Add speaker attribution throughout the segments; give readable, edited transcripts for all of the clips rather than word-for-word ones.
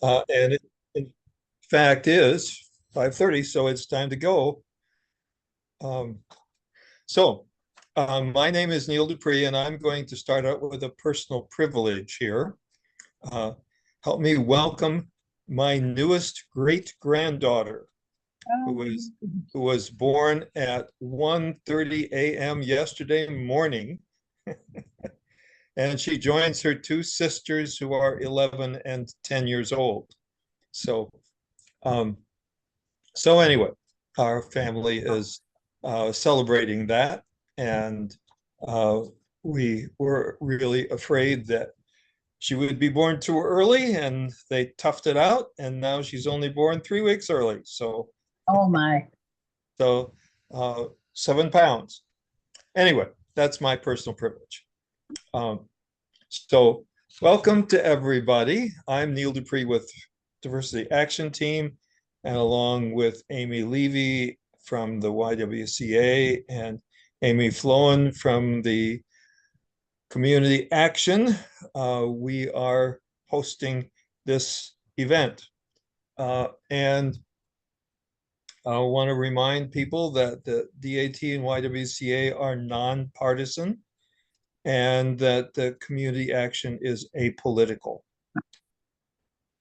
Speaker 1: And it, in fact is 5:30, so it's time to go. Um, my name is Neil Dupree, and I'm going to start out with a personal privilege here. Uh, Help me welcome my newest great-granddaughter, who was who was born at 1:30 a.m. yesterday morning, and she joins her two sisters who are 11 and 10 years old. So, um, so anyway, our family is celebrating that, and uh, we were really afraid that she would be born too early, and they toughed it out, and now she's only born 3 weeks early.
Speaker 2: Oh my.
Speaker 1: So 7 pounds. Anyway, that's my personal privilege. Um, so welcome to everybody. I'm Neil Dupree with Diversity Action Team, and along with Amy Levy from the YWCA and Amy Flowen from the Community Action, we are hosting this event. And I want to remind people that the DAT and YWCA are nonpartisan and that the community action is apolitical.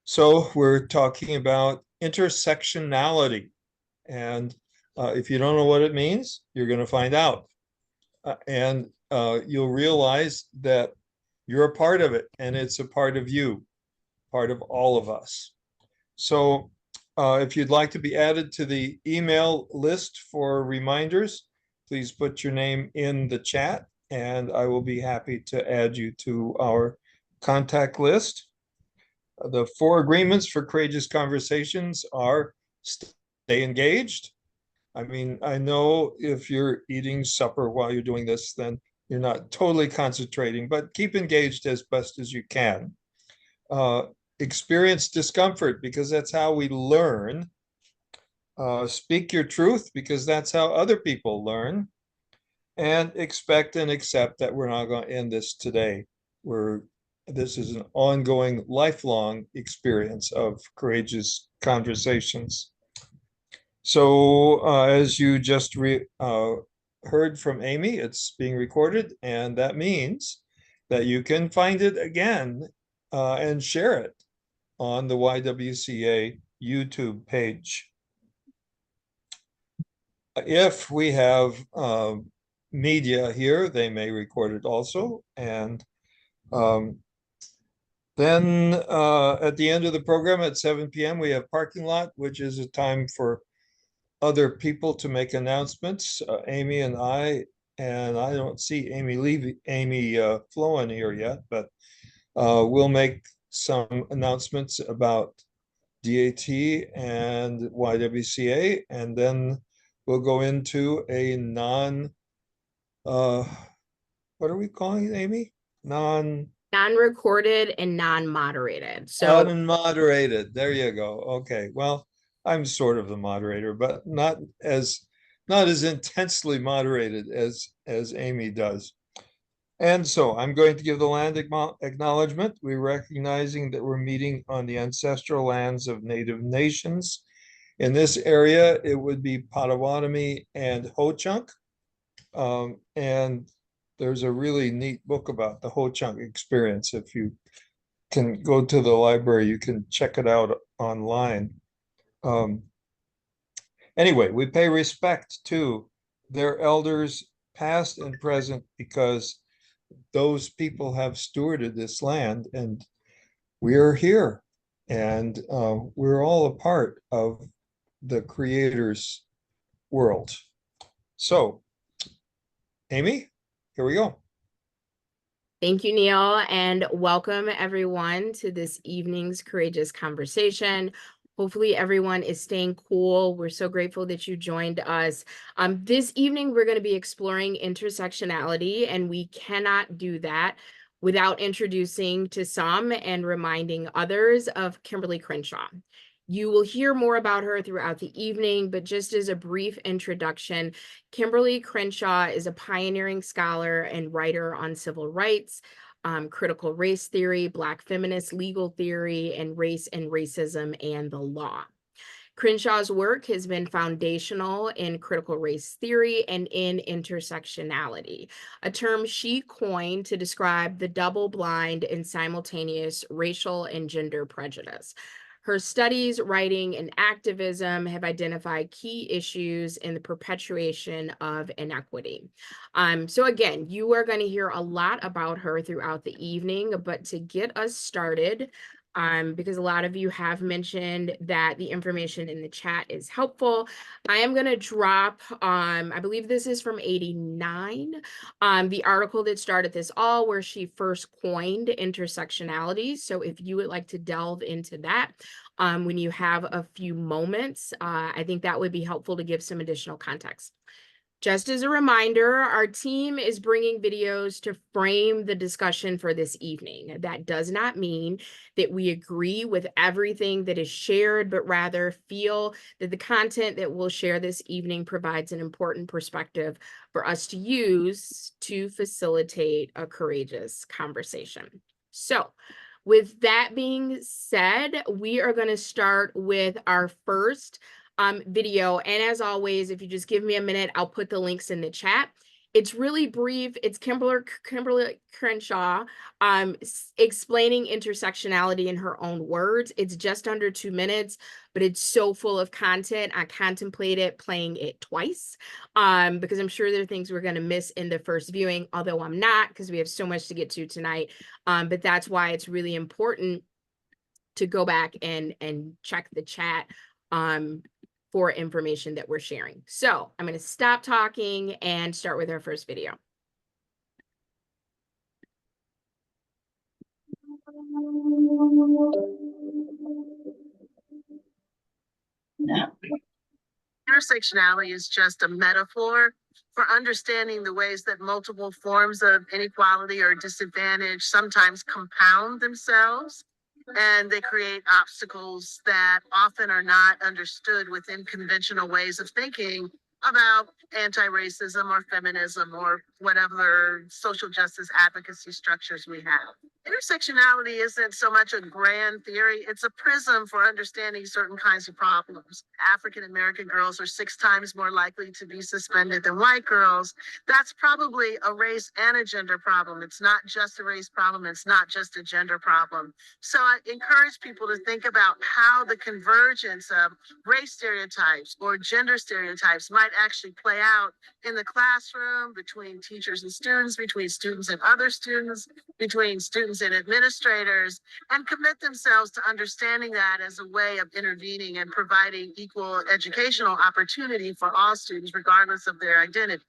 Speaker 1: So we're talking about intersectionality. And if you don't know what it means, you're going to find out. And you'll realize that you're a part of it, and it's a part of you, part of all of us. So if you'd like to be added to the email list for reminders, please put your name in the chat, and I will be happy to add you to our contact list. The 4 agreements for courageous conversations are: stay engaged. I mean, I know if you're eating supper while you're doing this, then you're not totally concentrating, but keep engaged as best as you can. Experience discomfort, because that's how we learn. Speak your truth, because that's how other people learn. And expect and accept that we're not going to end this today. This is an ongoing, lifelong experience of courageous conversations. So as you just heard from Amy, it's being recorded, and that means that you can find it again and share it on the YWCA YouTube page. If we have media here, they may record it also. And then at the end of the program at 7 p.m., we have parking lot, which is a time for other people to make announcements. Amy and I don't see Amy Flowen here yet, but we'll make some announcements about DAT and YWCA, and then we'll go into a what are we calling it, Amy?
Speaker 2: Non-recorded and non-moderated. So
Speaker 1: Unmoderated. There you go. Okay. Well, I'm sort of the moderator, but not as intensely moderated as Amy does. And so I'm going to give the land acknowledgement. We're recognizing that we're meeting on the ancestral lands of Native nations. In this area, it would be Potawatomi and Ho-Chunk. And there's a really neat book about the Ho-Chunk experience. If you can go to the library, you can check it out online. Anyway, we pay respect to their elders, past and present, because those people have stewarded this land, and we are here, and we're all a part of the Creator's world. So, Amy, here we go.
Speaker 2: thank you, Neil, and welcome everyone to this evening's Courageous Conversation. Hopefully everyone is staying cool. We're so grateful that you joined us. This evening, we're going to be exploring intersectionality, and we cannot do that without introducing to some and reminding others of Kimberly Crenshaw. You will hear more about her throughout the evening, but just as a brief introduction, Kimberly Crenshaw is a pioneering scholar and writer on civil rights. critical race theory, Black feminist legal theory, and race and racism and the law. Crenshaw's work has been foundational in critical race theory and in intersectionality, a term she coined to describe the double-blind and simultaneous racial and gender prejudice. Her studies, writing, and activism have identified key issues in the perpetuation of inequity. So again, you are going to hear a lot about her throughout the evening, but to get us started, because a lot of you have mentioned that the information in the chat is helpful, I am going to drop, I believe this is from 89, the article that started this all, where she first coined intersectionality. So if you would like to delve into that, when you have a few moments, I think that would be helpful to give some additional context. Just as a reminder, our team is bringing videos to frame the discussion for this evening. That does not mean that we agree with everything that is shared, but rather feel that the content that we'll share this evening provides an important perspective for us to use to facilitate a courageous conversation. So, with that being said, we are going to start with our first video. And as always, if you just give me a minute, I'll put the links in the chat. It's really brief. It's Kimberly Crenshaw explaining intersectionality in her own words. It's just under 2 minutes, but it's so full of content. I contemplated playing it twice because I'm sure there are things we're going to miss in the first viewing, although I'm not, because we have so much to get to tonight. But that's why it's really important to go back and check the chat for information that we're sharing. So I'm going to stop talking and start with our first video.
Speaker 3: Intersectionality is just a metaphor for understanding the ways that multiple forms of inequality or disadvantage sometimes compound themselves, and they create obstacles that often are not understood within conventional ways of thinking about anti-racism or feminism or whatever social justice advocacy structures we have. Intersectionality isn't so much a grand theory, it's a prism for understanding certain kinds of problems. African American girls are 6 times more likely to be suspended than white girls. That's probably a race and a gender problem. It's not just a race problem, it's not just a gender problem. So I encourage people to think about how the convergence of race stereotypes or gender stereotypes might actually play out in the classroom, between teachers and students, between students and other students, between students and administrators, and commit themselves to understanding that as a way of intervening and providing equal educational opportunity for all students, regardless of their identity.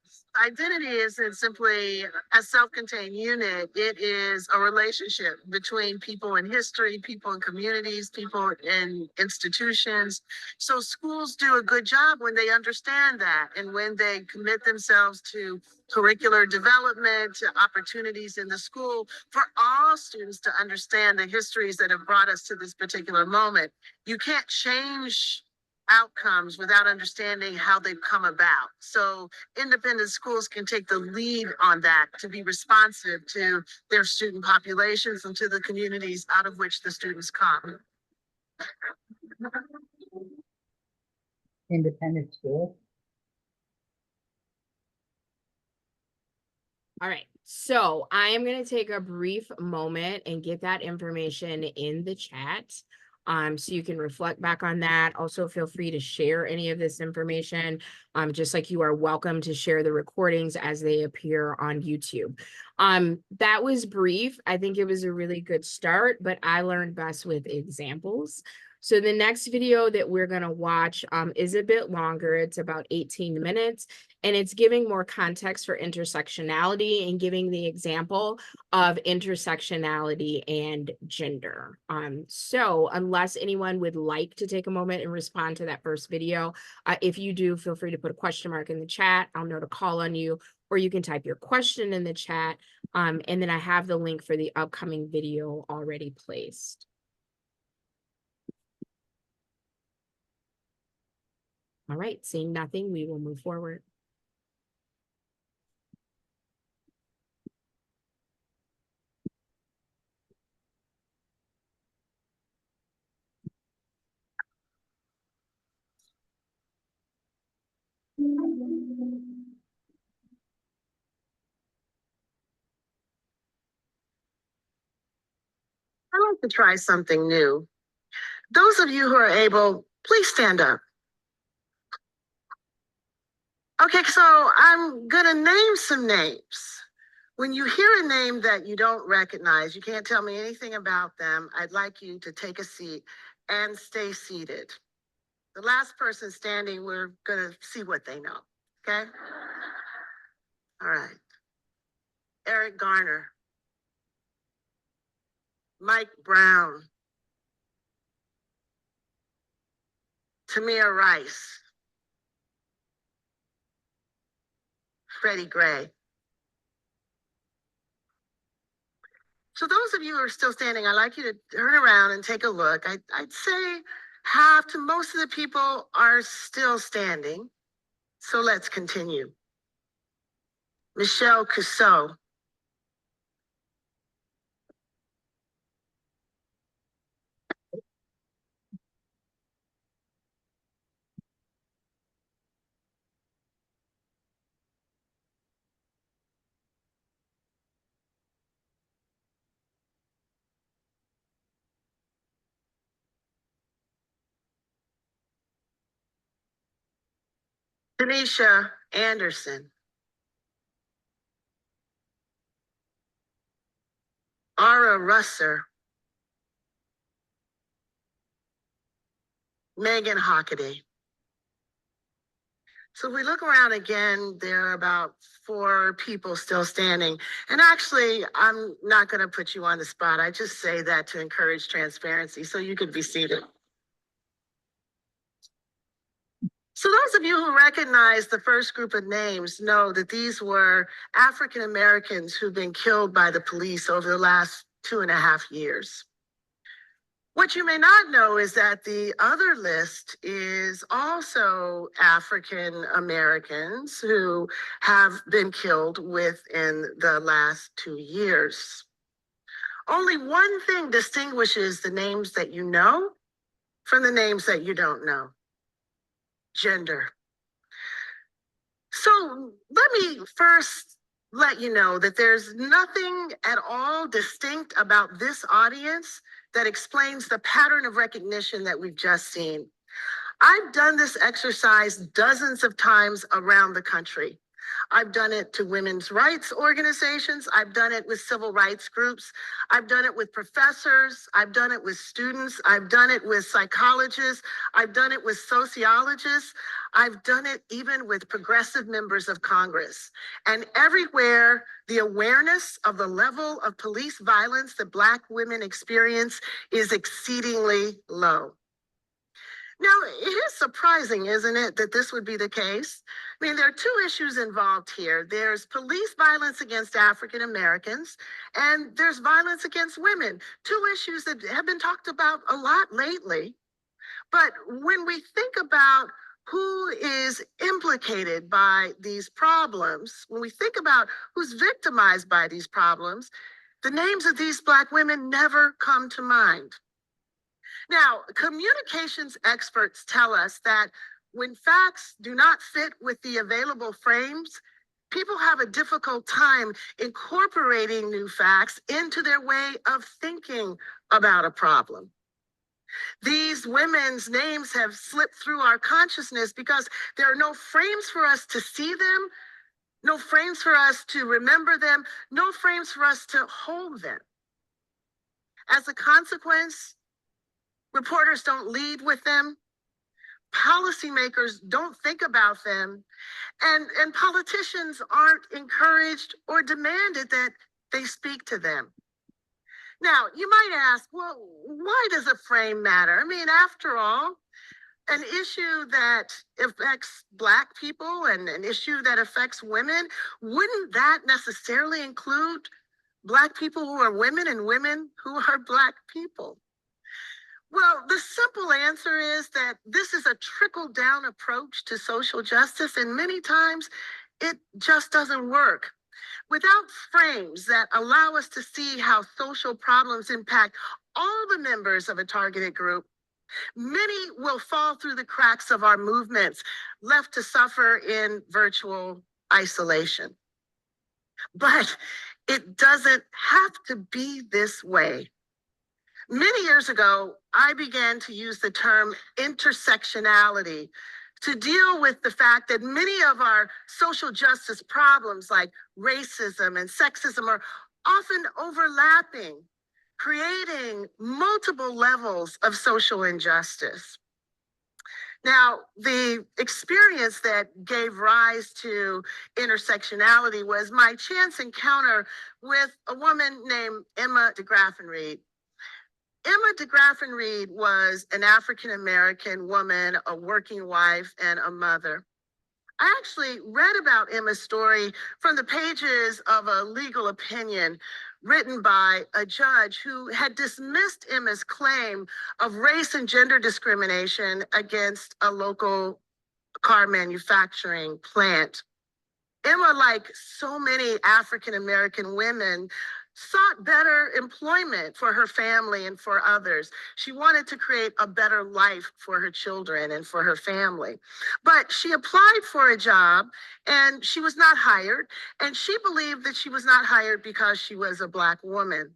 Speaker 3: Identity isn't simply a self-contained unit. It is a relationship between people in history, people in communities, people in institutions. So schools do a good job when they understand that and when they commit themselves to curricular development, to opportunities in the school for all students to understand the histories that have brought us to this particular moment. You can't change outcomes without understanding how they've come about. So independent schools can take the lead on that to be responsive to their student populations and to the communities out of which the students come.
Speaker 4: Independent school.
Speaker 2: All right, so I am going to take a brief moment and get that information in the chat. So you can reflect back on that. Also, feel free to share any of this information, just like you are welcome to share the recordings as they appear on YouTube. That was brief. I think it was a really good start, but I learned best with examples. So the next video that we're going to watch is a bit longer. It's about 18 minutes, and it's giving more context for intersectionality and giving the example of intersectionality and gender. So unless anyone would like to take a moment and respond to that first video, if you do, feel free to put a question mark in the chat. I'll know to call on you, or you can type your question in the chat. And then I have the link for the upcoming video already placed. All right, seeing nothing, we will move forward.
Speaker 3: I'd like to try something new. Those of you who are able, please stand up. Okay, so I'm gonna name some names. When you hear a name that you don't recognize, you can't tell me anything about them, I'd like you to take a seat and stay seated. The last person standing, we're gonna see what they know, okay? All right. Eric Garner, Mike Brown, Tamir Rice, Freddie Gray. So those of you who are still standing, I'd like you to turn around and take a look. I'd say half to most of the people are still standing. So let's continue. Michelle Cusseau, Tanisha Anderson, Ara Russer, Megan Hockaday. So if we look around again, there are about 4 people still standing. And actually, I'm not going to put you on the spot. I just say that to encourage transparency, so you could be seated. So those of you who recognize the first group of names know that these were African Americans who've been killed by the police over the last 2.5 years. What you may not know is that the other list is also African Americans who have been killed within the last 2 years. Only one thing distinguishes the names that you know from the names that you don't know: gender. So let me first let you know that there's nothing at all distinct about this audience that explains the pattern of recognition that we've just seen. I've done this exercise dozens of times around the country. I've done it to women's rights organizations. I've done it with civil rights groups. I've done it with professors. I've done it with students. I've done it with psychologists. I've done it with sociologists. I've done it even with progressive members of Congress. And everywhere, the awareness of the level of police violence that Black women experience is exceedingly low. Now, it is surprising, isn't it, that this would be the case? I mean, there are 2 issues involved here. There's police violence against African Americans, and there's violence against women, 2 issues that have been talked about a lot lately. But when we think about who is implicated by these problems, when we think about who's victimized by these problems, the names of these Black women never come to mind. Now, communications experts tell us that when facts do not fit with the available frames, people have a difficult time incorporating new facts into their way of thinking about a problem. These women's names have slipped through our consciousness because there are no frames for us to see them, no frames for us to remember them, no frames for us to hold them. As a consequence, reporters don't lead with them. Policymakers don't think about them. And politicians aren't encouraged or demanded that they speak to them. Now, you might ask, well, why does a frame matter? I mean, after all, an issue that affects Black people and an issue that affects women, wouldn't that necessarily include Black people who are women and women who are Black people? Well, the simple answer is that this is a trickle-down approach to social justice, and many times it just doesn't work. Without frames that allow us to see how social problems impact all the members of a targeted group, many will fall through the cracks of our movements, left to suffer in virtual isolation. But it doesn't have to be this way. Many years ago, I began to use the term intersectionality to deal with the fact that many of our social justice problems like racism and sexism are often overlapping, creating multiple levels of social injustice. Now, the experience that gave rise to intersectionality was my chance encounter with a woman named Emma DeGraffenreid. Emma DeGraffenreid was an African-American woman, a working wife, and a mother. I actually read about Emma's story from the pages of a legal opinion written by a judge who had dismissed Emma's claim of race and gender discrimination against a local car manufacturing plant. Emma, like so many African-American women, sought better employment for her family and for others. She wanted to create a better life for her children and for her family. But she applied for a job and she was not hired. And she believed that she was not hired because she was a Black woman.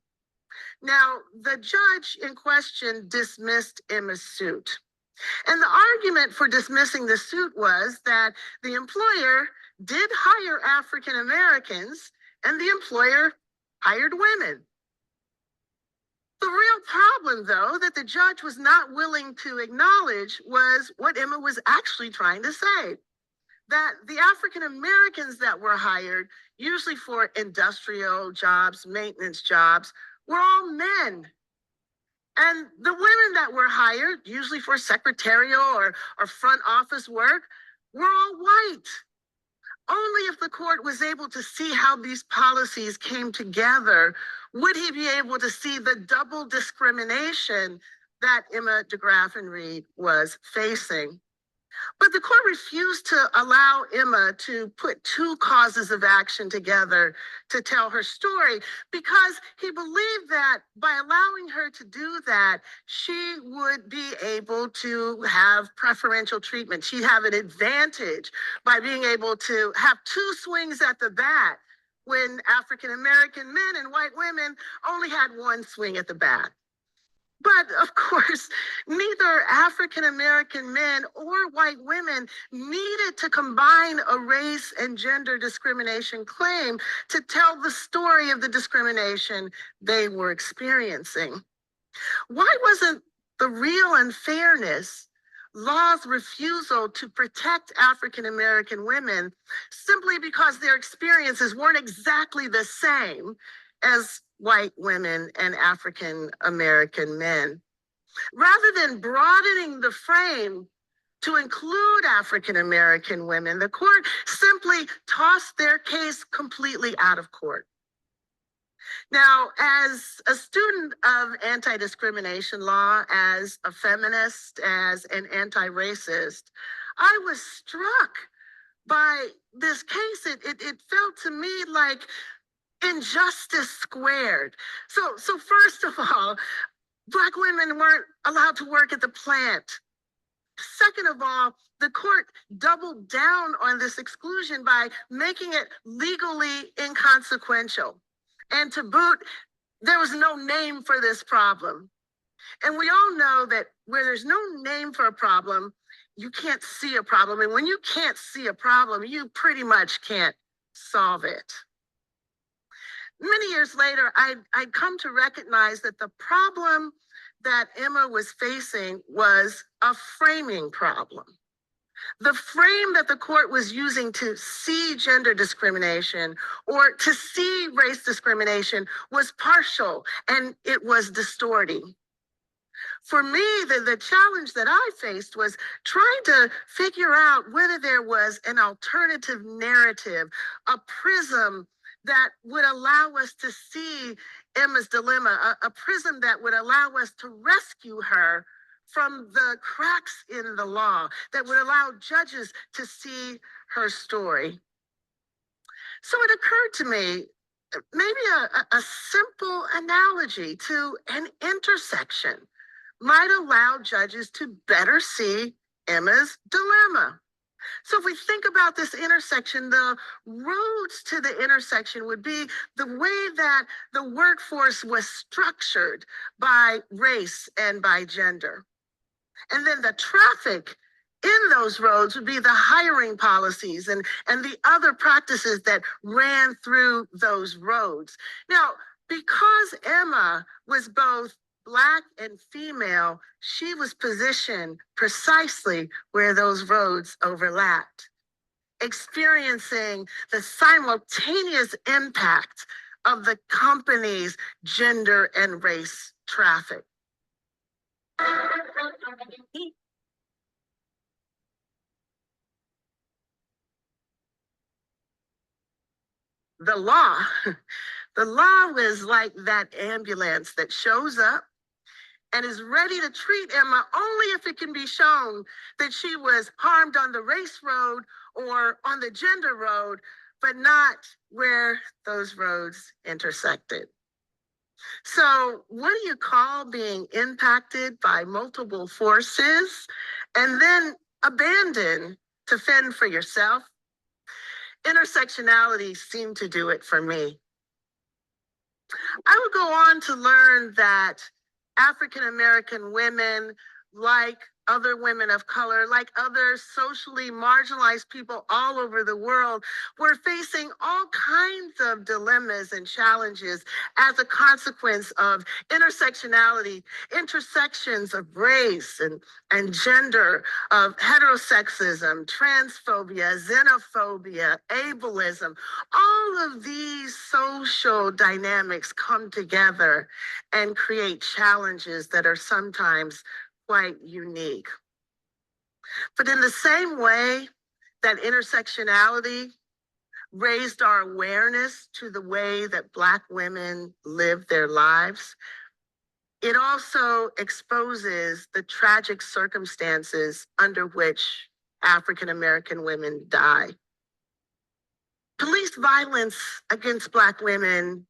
Speaker 3: Now, the judge in question dismissed Emma's suit. And the argument for dismissing the suit was that the employer did hire African Americans and the employer hired women. The real problem, though, that the judge was not willing to acknowledge was what Emma was actually trying to say. That the African Americans that were hired, usually for industrial jobs, maintenance jobs, were all men. And the women that were hired, usually for secretarial or front office work, were all white. Only if the court was able to see how these policies came together would he be able to see the double discrimination that Emma DeGraffenreid was facing. But the court refused to allow Emma to put two causes of action together to tell her story because he believed that by allowing her to do that, she would be able to have preferential treatment. She'd have an advantage by being able to have two swings at the bat when African American men and white women only had one swing at the bat. But of course, neither African American men or white women needed to combine a race and gender discrimination claim to tell the story of the discrimination they were experiencing. Why wasn't the real unfairness law's refusal to protect African American women simply because their experiences weren't exactly the same as white women and African American men? Rather than broadening the frame to include African American women, the court simply tossed their case completely out of court. Now, as a student of anti-discrimination law, as a feminist, as an anti-racist, I was struck by this case. It felt to me like injustice squared. So first of all, Black women weren't allowed to work at the plant. Second of all, the court doubled down on this exclusion by making it legally inconsequential. And to boot, there was no name for this problem. And we all know that where there's no name for a problem, you can't see a problem. And when you can't see a problem, you pretty much can't solve it. Many years later, I'd come to recognize that the problem that Emma was facing was a framing problem. The frame that the court was using to see gender discrimination or to see race discrimination was partial and it was distorting. For me, the challenge that I faced was trying to figure out whether there was an alternative narrative, a prism that would allow us to see Emma's dilemma, a prism that would allow us to rescue her from the cracks in the law, that would allow judges to see her story. So it occurred to me, maybe a simple analogy to an intersection might allow judges to better see Emma's dilemma. So if we think about this intersection, the roads to the intersection would be the way that the workforce was structured by race and by gender. And then the traffic in those roads would be the hiring policies and the other practices that ran through those roads. Now, because Emma was both Black and female, she was positioned precisely where those roads overlapped, experiencing the simultaneous impact of the company's gender and race traffic. The law, the law was like that ambulance that shows up and is ready to treat Emma only if it can be shown that she was harmed on the race road or on the gender road, but not where those roads intersected. So, what do you call being impacted by multiple forces and then abandoned to fend for yourself? Intersectionality seemed to do it for me. I would go on to learn that African American women, like other women of color, like other socially marginalized people all over the world, were facing all kinds of dilemmas and challenges as a consequence of intersectionality, intersections of race and gender, of heterosexism, transphobia, xenophobia, ableism. All of these social dynamics come together and create challenges that are sometimes quite unique. But in the same way that intersectionality raised our awareness to the way that Black women live their lives, it also exposes the tragic circumstances under which African American women die. Police violence against Black women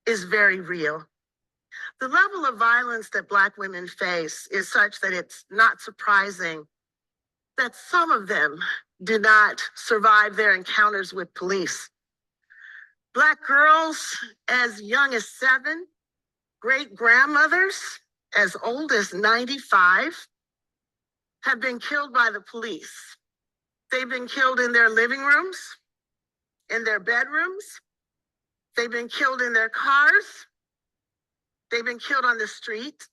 Speaker 3: is very real. The level of violence that Black women face is such that it's not surprising that some of them do not survive their encounters with police. Black girls as young as 7, great grandmothers as old as 95 have been killed by the police. They've been killed in their living rooms, in their bedrooms. They've been killed in their cars. They've been killed on the street.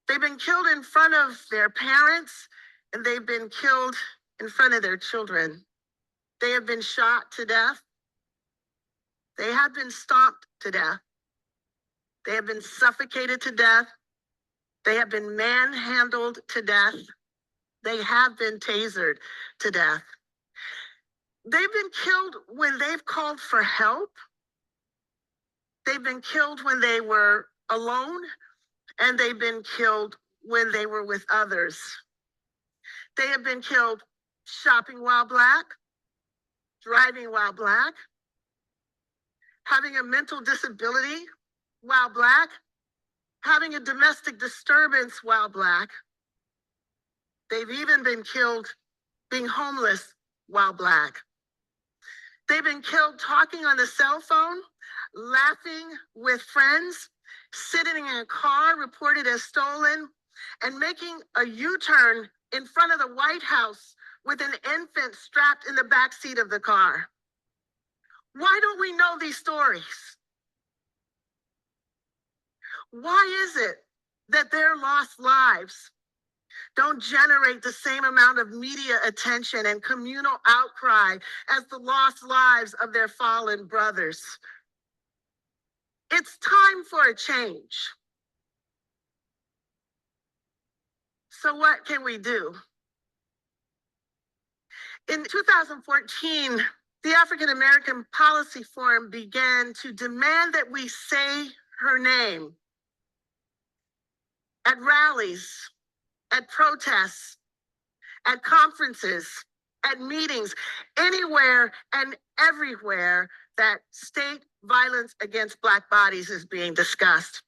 Speaker 3: They've been killed in front of their parents, and they've been killed in front of their children. They have been shot to death. They have been stomped to death. They have been suffocated to death. They have been manhandled to death. They have been tasered to death. They've been killed when they've called for help. They've been killed when they were alone, and they've been killed when they were with others. They have been killed shopping while Black, driving while Black, having a mental disability while Black, having a domestic disturbance while Black. They've even been killed being homeless while Black. They've been killed talking on the cell phone, laughing with friends, sitting in a car reported as stolen, and making a U-turn in front of the White House with an infant strapped in the back seat of the car. Why don't we know these stories? Why is it that their lost lives don't generate the same amount of media attention and communal outcry as the lost lives of their fallen brothers? It's time for a change. So what can we do? In 2014, the African American Policy Forum began to demand that we say her name at rallies, at protests, at conferences, at meetings, anywhere and everywhere that state violence against Black bodies is being discussed.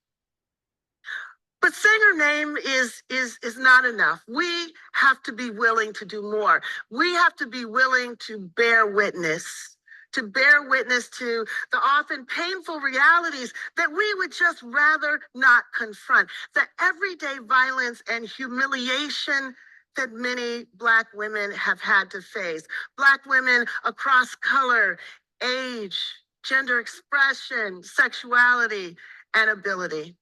Speaker 3: But saying her name is not enough. We have to be willing to do more. We have to be willing to bear witness to the often painful realities that we would just rather not confront, the everyday violence and humiliation that many Black women have had to face. Black women across color, age, gender expression, sexuality, and ability.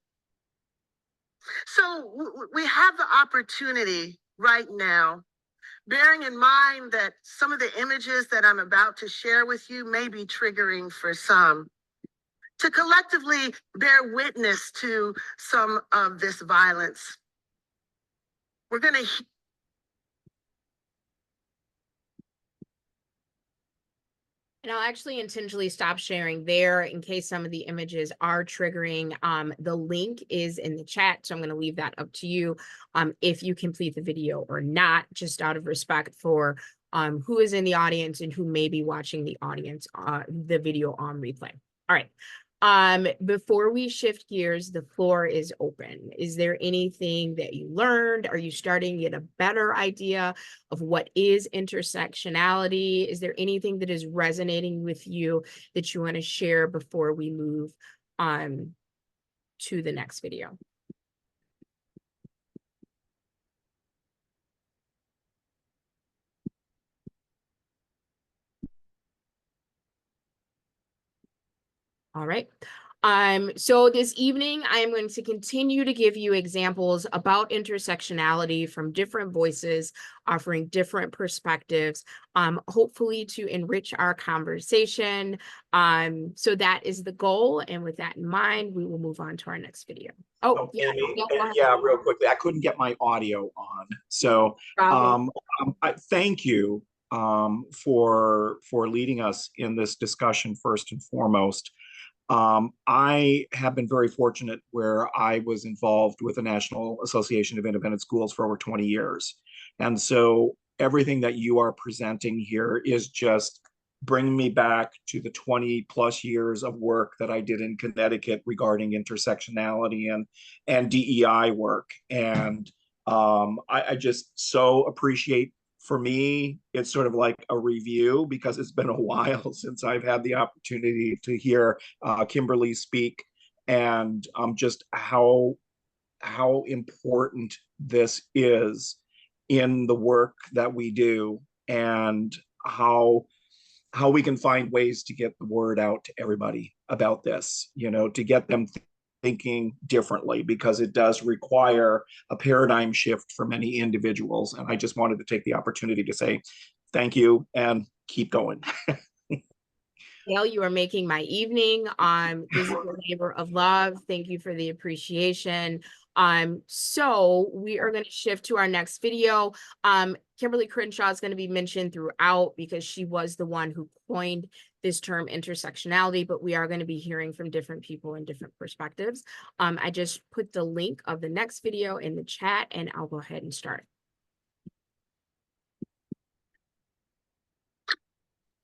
Speaker 3: So we have the opportunity right now, bearing in mind that some of the images that I'm about to share with you may be triggering for some, to collectively bear witness to some of this violence. We're going to
Speaker 2: And I'll actually intentionally stop sharing there in case some of the images are triggering. The link is in the chat, so I'm going to leave that up to you if you complete the video or not, just out of respect for who is in the audience and who may be watching the video on replay. All right. Before we shift gears, the floor is open. Is there anything that you learned? Are you starting to get a better idea of what is intersectionality? Is there anything that is resonating with you that you want to share before we move on to the next video? All right. So this evening, I am going to continue to give you examples about intersectionality from different voices, offering different perspectives, hopefully to enrich our conversation. So that is the goal. And with that in mind, we will move on to our next video. Oh, yeah,
Speaker 4: Amy, yeah, real quickly, I couldn't get my audio on. So I thank you for leading us in this discussion first and foremost. I have been very fortunate where I was involved with the National Association of Independent Schools for over 20 years. And so everything that you are presenting here is just bringing me back to the 20 plus years of work that I did in Connecticut regarding intersectionality and DEI work. And I just so appreciate, for me, it's sort of like a review because it's been a while since I've had the opportunity to hear Kimberly speak, and just how important this is in the work that we do, and how we can find ways to get the word out to everybody about this, to get them thinking differently, because it does require a paradigm shift for many individuals. And I just wanted to take the opportunity to say thank you and keep going.
Speaker 2: Gail, you are making my evening. This is a labor of love. Thank you for the appreciation. So we are going to shift to our next video. Kimberly Crenshaw is going to be mentioned throughout because she was the one who coined this term intersectionality, but we are going to be hearing from different people and different perspectives. I just put the link of the next video in the chat, and I'll go ahead and start.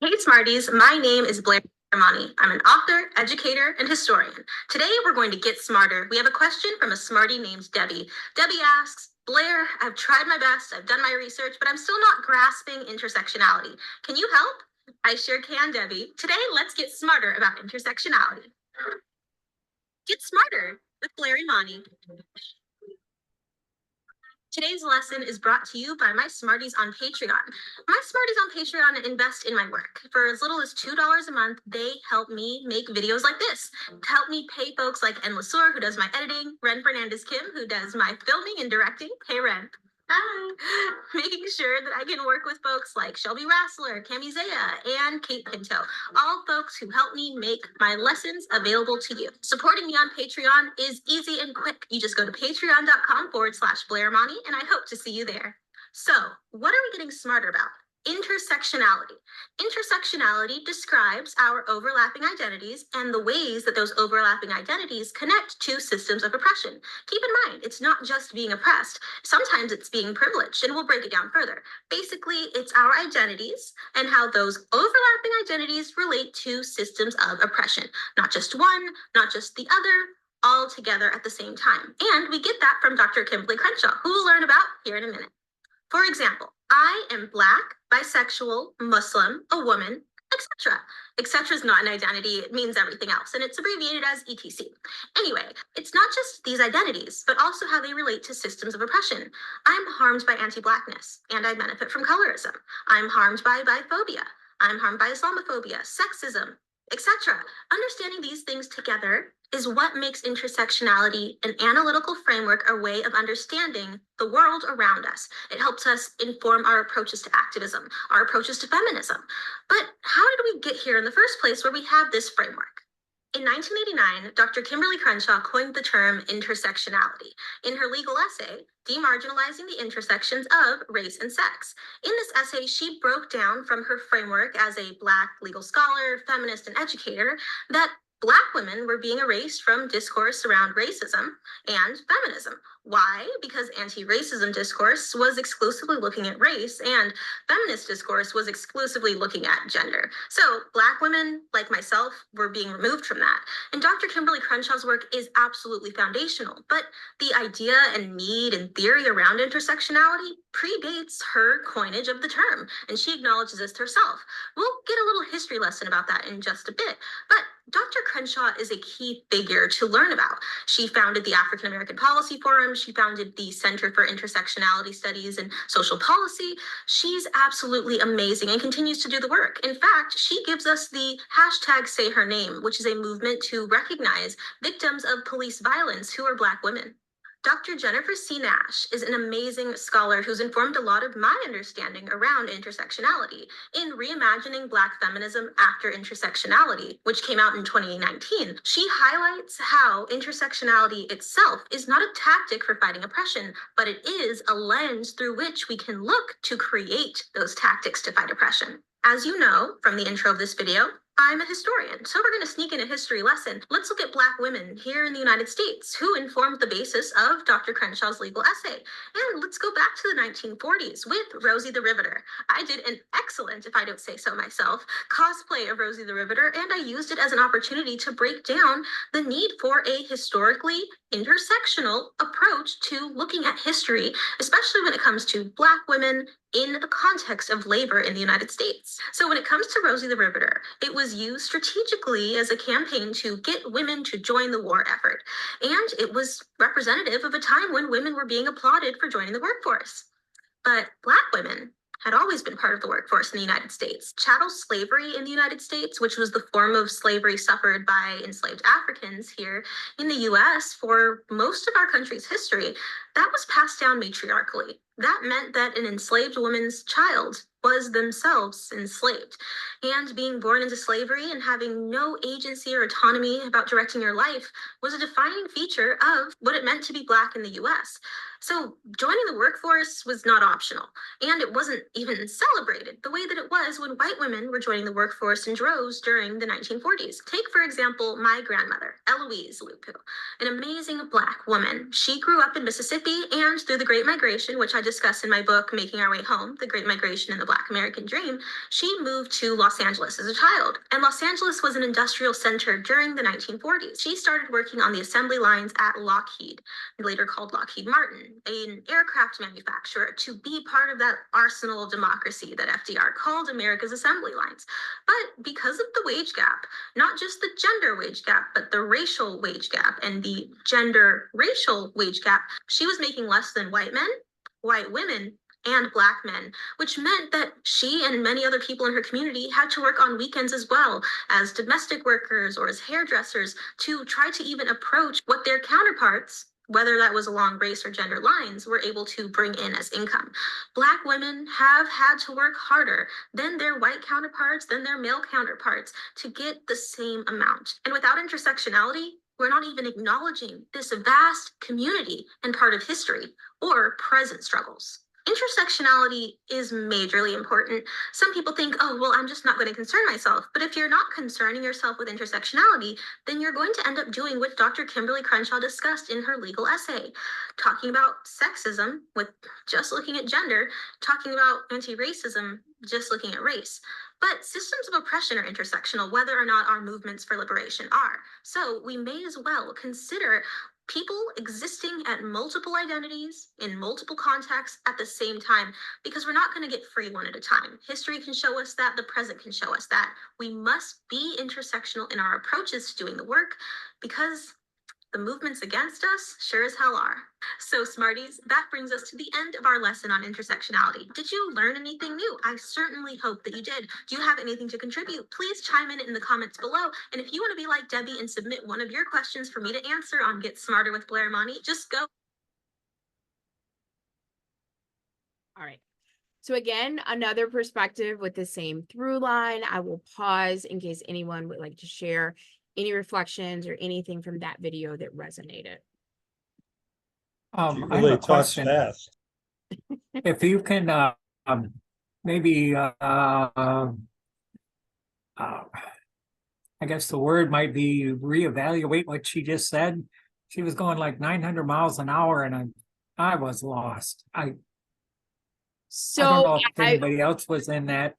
Speaker 5: Hey Smarties, my name is Blair Armani. I'm an author, educator, and historian. Today we're going to get smarter. We have a question from a Smartie named Debbie. Debbie asks, Blair, I've tried my best, I've done my research, but I'm still not grasping intersectionality. Can you help? I sure can, Debbie. Today, let's get smarter about intersectionality. Get smarter with Blair Armani. Today's lesson is brought to you by my Smarties on Patreon. My Smarties on Patreon invest in my work. For as little as $2 a month, they help me make videos like this. To help me pay folks like En Lesueur, who does my editing, Ren Fernandez-Kim, who does my filming and directing. Hey, Ren. Hi. Making sure that I can work with folks like Shelby Rassler, Cami Zaya, and Kate Pinto, all folks who help me make my lessons available to you. Supporting me on Patreon is easy and quick. You just go to patreon.com/Blair Armani, and I hope to see you there. So, what are we getting smarter about? Intersectionality. Intersectionality describes our overlapping identities and the ways that those overlapping identities connect to systems of oppression. Keep in mind, it's not just being oppressed. Sometimes it's being privileged, and we'll break it down further. Basically, it's our identities and how those overlapping identities relate to systems of oppression. Not just one, not just the other, all together at the same time. And we get that from Dr. Kimberly Crenshaw, who we'll learn about here in a minute. For example, I am Black, bisexual, Muslim, a woman, etc. Etc. is not an identity, it means everything else, and it's abbreviated as ETC. Anyway, it's not just these identities, but also how they relate to systems of oppression. I'm harmed by anti-Blackness, and I benefit from colorism. I'm harmed by biphobia. I'm harmed by Islamophobia, sexism, etc. Understanding these things together is what makes intersectionality an analytical framework, a way of understanding the world around us. It helps us inform our approaches to activism, our approaches to feminism. But how did we get here in the first place where we have this framework? In 1989, Dr. Kimberly Crenshaw coined the term intersectionality in her legal essay, Demarginalizing the Intersections of Race and Sex. In this essay, she broke down from her framework as a Black legal scholar, feminist, and educator that Black women were being erased from discourse around racism and feminism. Why? Because anti-racism discourse was exclusively looking at race and feminist discourse was exclusively looking at gender. So Black women, like myself, were being removed from that. And Dr. Kimberly Crenshaw's work is absolutely foundational, but the idea and need and theory around intersectionality predates her coinage of the term, and she acknowledges this herself. We'll get a little history lesson about that in just a bit, but Dr. Crenshaw is a key figure to learn about. She founded the African American Policy Forum. She founded the Center for Intersectionality Studies and Social Policy. She's absolutely amazing and continues to do the work. In fact, she gives us the hashtag Say Her Name, which is a movement to recognize victims of police violence who are Black women. Dr. Jennifer C. Nash is an amazing scholar who's informed a lot of my understanding around intersectionality in Reimagining Black Feminism After Intersectionality, which came out in 2019. She highlights how intersectionality itself is not a tactic for fighting oppression, but it is a lens through which we can look to create those tactics to fight oppression. As you know from the intro of this video, I'm a historian, so we're going to sneak in a history lesson. Let's look at Black women here in the United States who informed the basis of Dr. Crenshaw's legal essay. And let's go back to the 1940s with Rosie the Riveter. I did an excellent, if I don't say so myself, cosplay of Rosie the Riveter, and I used it as an opportunity to break down the need for a historically intersectional approach to looking at history, especially when it comes to Black women in the context of labor in the United States. So when it comes to Rosie the Riveter, it was used strategically as a campaign to get women to join the war effort. And it was representative of a time when women were being applauded for joining the workforce. But Black women had always been part of the workforce in the United States. Chattel slavery in the United States, which was the form of slavery suffered by enslaved Africans here in the US for most of our country's history, that was passed down matriarchally. That meant that an enslaved woman's child was themselves enslaved. And being born into slavery and having no agency or autonomy about directing your life was a defining feature of what it meant to be Black in the US. So joining the workforce was not optional, and it wasn't even celebrated the way that it was when white women were joining the workforce in droves during the 1940s. Take, for example, my grandmother, Eloise Lupu, an amazing Black woman. She grew up in Mississippi, and through the Great Migration, which I discuss in my book, Making Our Way Home, The Great Migration and the Black American Dream, she moved to Los Angeles as a child. And Los Angeles was an industrial center during the 1940s. She started working on the assembly lines at Lockheed, later called Lockheed Martin, an aircraft manufacturer, to be part of that arsenal of democracy that FDR called America's assembly lines. But because of the wage gap, not just the gender wage gap, but the racial wage gap and the gender racial wage gap, she was making less than white men, white women, and Black men, which meant that she and many other people in her community had to work on weekends as well as domestic workers or as hairdressers to try to even approach what their counterparts, whether that was along race or gender lines, were able to bring in as income. Black women have had to work harder than their white counterparts, than their male counterparts to get the same amount. And without intersectionality, we're not even acknowledging this vast community and part of history or present struggles. Intersectionality is majorly important. Some people think, oh, well, I'm just not going to concern myself. But if you're not concerning yourself with intersectionality, then you're going to end up doing what Dr. Kimberly Crenshaw discussed in her legal essay, talking about sexism with just looking at gender, talking about anti-racism just looking at race. But systems of oppression are intersectional, whether or not our movements for liberation are. So we may as well consider people existing at multiple identities in multiple contexts at the same time, because we're not going to get free one at a time. History can show us that, the present can show us that. We must be intersectional in our approaches to doing the work, because the movements against us sure as hell are. So Smarties, that brings us to the end of our lesson on intersectionality. Did you learn anything new? I certainly hope that you did. Do you have anything to contribute? Please chime in the comments below. And if you want to be like Debbie and submit one of your questions for me to answer on Get Smarter with Blair and Monty, just go.
Speaker 2: All right. So again, another perspective with the same through line. I will pause in case anyone would like to share any reflections or anything from that video that resonated.
Speaker 1: She
Speaker 6: I have
Speaker 1: really
Speaker 6: a
Speaker 1: talks
Speaker 6: question.
Speaker 1: fast.
Speaker 6: If you can maybe I guess the word might be reevaluate what she just said. She was going like 900 miles an hour and I was lost. I don't know if anybody else was in that.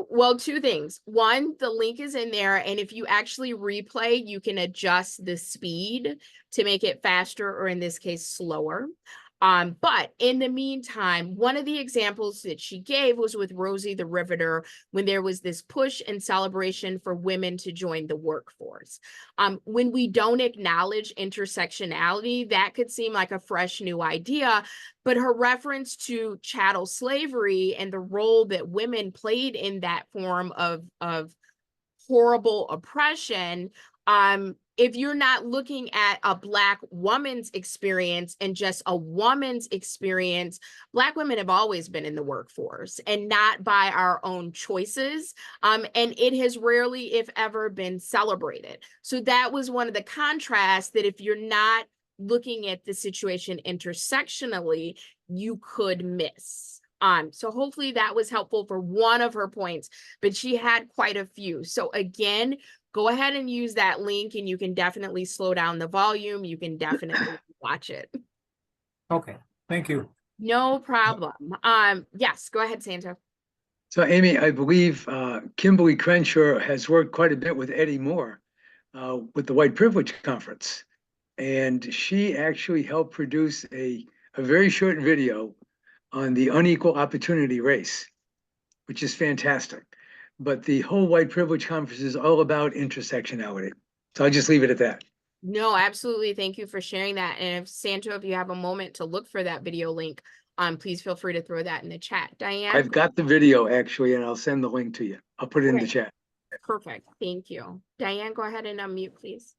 Speaker 2: Well, two things. One, the link is in there, and if you actually replay, you can adjust the speed to make it faster, or in this case, slower. But in the meantime, one of the examples that she gave was with Rosie the Riveter, when there was this push and celebration for women to join the workforce. When we don't acknowledge intersectionality, that could seem like a fresh new idea, but her reference to chattel slavery and the role that women played in that form of horrible oppression, if you're not looking at a Black woman's experience and just a woman's experience, Black women have always been in the workforce, and not by our own choices. And it has rarely, if ever, been celebrated. So that was one of the contrasts, that if you're not looking at the situation intersectionally, you could miss. So hopefully that was helpful for one of her points, but she had quite a few. So again, go ahead and use that link, and you can definitely slow down the volume. You can definitely watch it.
Speaker 6: Okay, thank you.
Speaker 2: No problem. Yes, go ahead, Santo.
Speaker 7: So Amy, I believe Kimberly Crenshaw has worked quite a bit with Eddie Moore with the White Privilege Conference. And she actually helped produce a very short video on the unequal opportunity race, which is fantastic. But the whole White Privilege Conference is all about intersectionality. So I'll just leave it at that.
Speaker 2: No, absolutely. Thank you for sharing that. And if Santo, if you have a moment to look for that video link, please feel free to throw that in the chat. Diane?
Speaker 7: I've got the video actually, and I'll send the link to you. I'll put it in the chat.
Speaker 2: Perfect. Thank you. Diane, go ahead and unmute, please.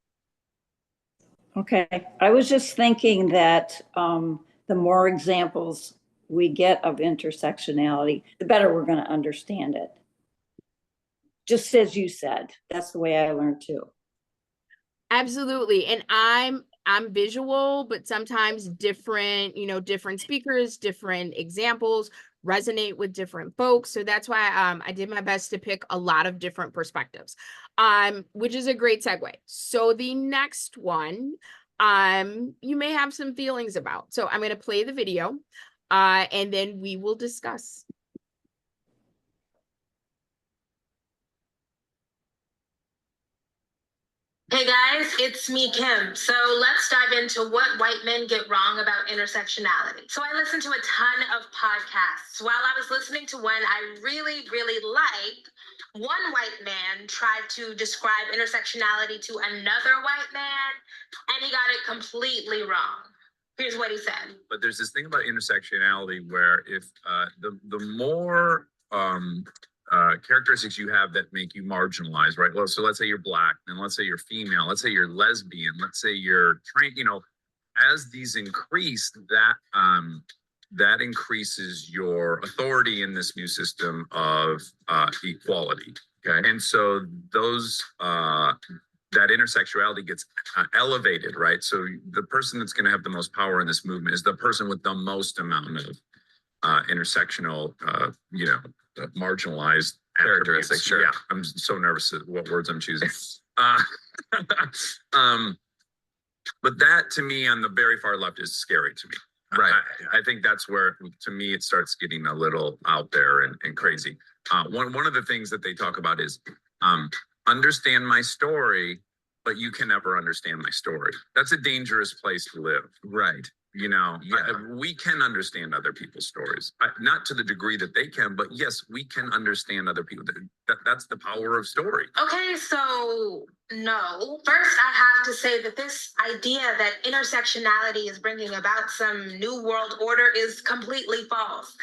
Speaker 8: Okay, I was just thinking that the more examples we get of intersectionality, the better we're going to understand it. Just as you said, that's the way I learned too.
Speaker 2: Absolutely. And I'm visual, but sometimes different, different speakers, different examples resonate with different folks. So that's why I did my best to pick a lot of different perspectives, which is a great segue. So the next one, you may have some feelings about. So I'm going to play the video, and then we will discuss.
Speaker 5: Hey guys, it's me, Kim. So let's dive into what white men get wrong about intersectionality. So I listened to a ton of podcasts. While I was listening to one I really, really liked, one white man tried to describe intersectionality to another white man, and he got it completely wrong. Here's what he said.
Speaker 9: But there's this thing about intersectionality where if the more characteristics you have that make you marginalized, right? Well, so let's say you're Black, and let's say you're female, let's say you're lesbian, let's say you're trained, as these increase, that increases your authority in this new system of equality. Okay. And so those that intersectionality gets elevated, right? So the person that's going to have the most power in this movement is the person with the most amount of intersectional, marginalized characteristics. Sure. Yeah, I'm so nervous at what words I'm choosing. But that to me on the very far left is scary to me. Right. I think that's where, to me, it starts getting a little out there and crazy. One of the things that they talk about is understand my story, but you can never understand my story. That's a dangerous place to live. Right. You know, we can understand other people's stories, not to the degree that they can, but yes, we can understand other people. That's the power of story.
Speaker 5: Okay, so no. First, I have to say that this idea that intersectionality is bringing about some new world order is completely false.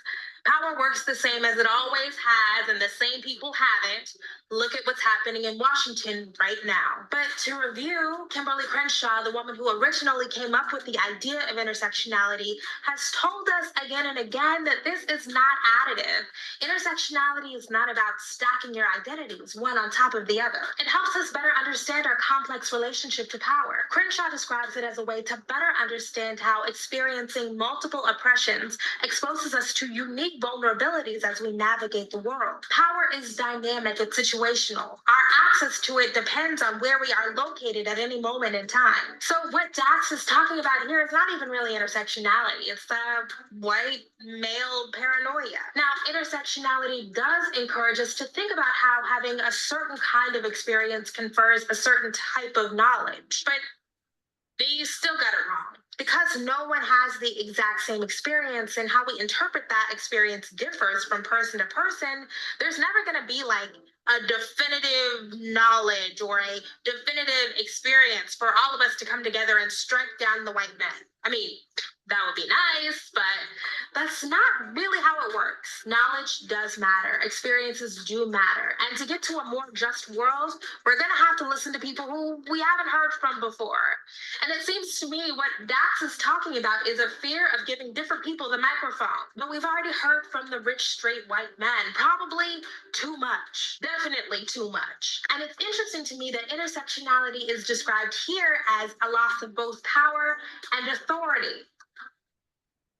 Speaker 5: Power works the same as it always has, and the same people have it. Look at what's happening in Washington right now. But to review, Kimberly Crenshaw, the woman who originally came up with the idea of intersectionality, has told us again and again that this is not additive. Intersectionality is not about stacking your identities one on top of the other. It helps us better understand our complex relationship to power. Crenshaw describes it as a way to better understand how experiencing multiple oppressions exposes us to unique vulnerabilities as we navigate the world. Power is dynamic, it's situational. Our access to it depends on where we are located at any moment in time. So what Dax is talking about here is not even really intersectionality. It's the white male paranoia. Now, intersectionality does encourage us to think about how having a certain kind of experience confers a certain type of knowledge. But you still got it wrong. Because no one has the exact same experience, and how we interpret that experience differs from person to person, there's never going to be like a definitive knowledge or a definitive experience for all of us to come together and strike down the white men. I mean, that would be nice, but that's not really how it works. Knowledge does matter. Experiences do matter. And to get to a more just world, we're going to have to listen to people who we haven't heard from before. And it seems to me what Dax is talking about is a fear of giving different people the microphone. But we've already heard from the rich, straight white men, probably too much, definitely too much. And it's interesting to me that intersectionality is described here as a loss of both power and authority.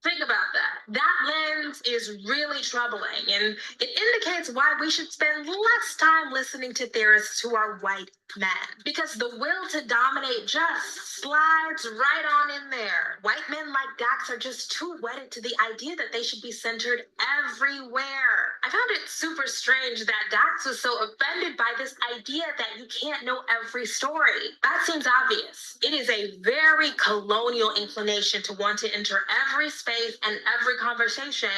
Speaker 5: Think about that. That lens is really troubling, and it indicates why we should spend less time listening to theorists who are white men, because the will to dominate just slides right on in there. White men like Dax are just too wedded to the idea that they should be centered everywhere. I found it super strange that Dax was so offended by this idea that you can't know every story. That seems obvious. It is a very colonial inclination to want to enter every space and every conversation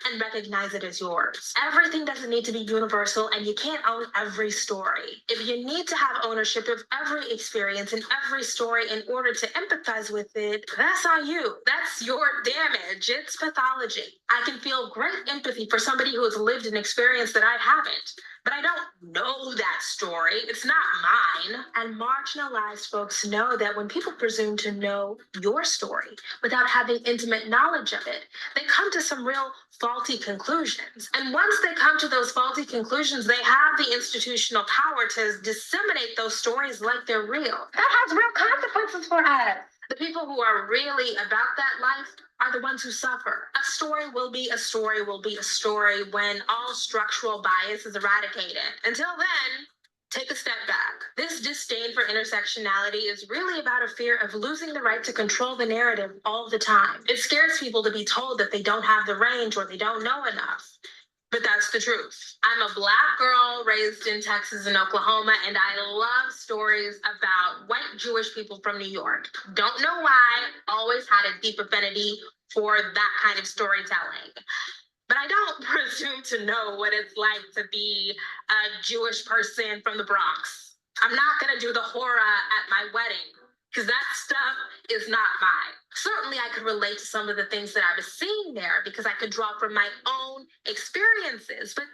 Speaker 5: and recognize it as yours. Everything doesn't need to be universal, and you can't own every story. If you need to have ownership of every experience and every story in order to empathize with it, that's on you. That's your damage. It's pathology. I can feel great empathy for somebody who has lived an experience that I haven't, but I don't know that story. It's not mine. And marginalized folks know that when people presume to know your story without having intimate knowledge of it, they come to some real faulty conclusions. And once they come to those faulty conclusions, they have the institutional power to disseminate those stories like they're real. That has real consequences for us. The people who are really about that life are the ones who suffer. A story will be a story will be a story when all structural bias is eradicated. Until then, take a step back. This disdain for intersectionality is really about a fear of losing the right to control the narrative all the time. It scares people to be told that they don't have the range or they don't know enough. But that's the truth. I'm a Black girl raised in Texas and Oklahoma, and I love stories about white Jewish people from New York. Don't know why, always had a deep affinity for that kind of storytelling. But I don't presume to know what it's like to be a Jewish person from the Bronx. I'm not going to do the horror at my wedding, because that stuff is not mine. Certainly, I could relate to some of the things that I was seeing there because I could draw from my own experiences, but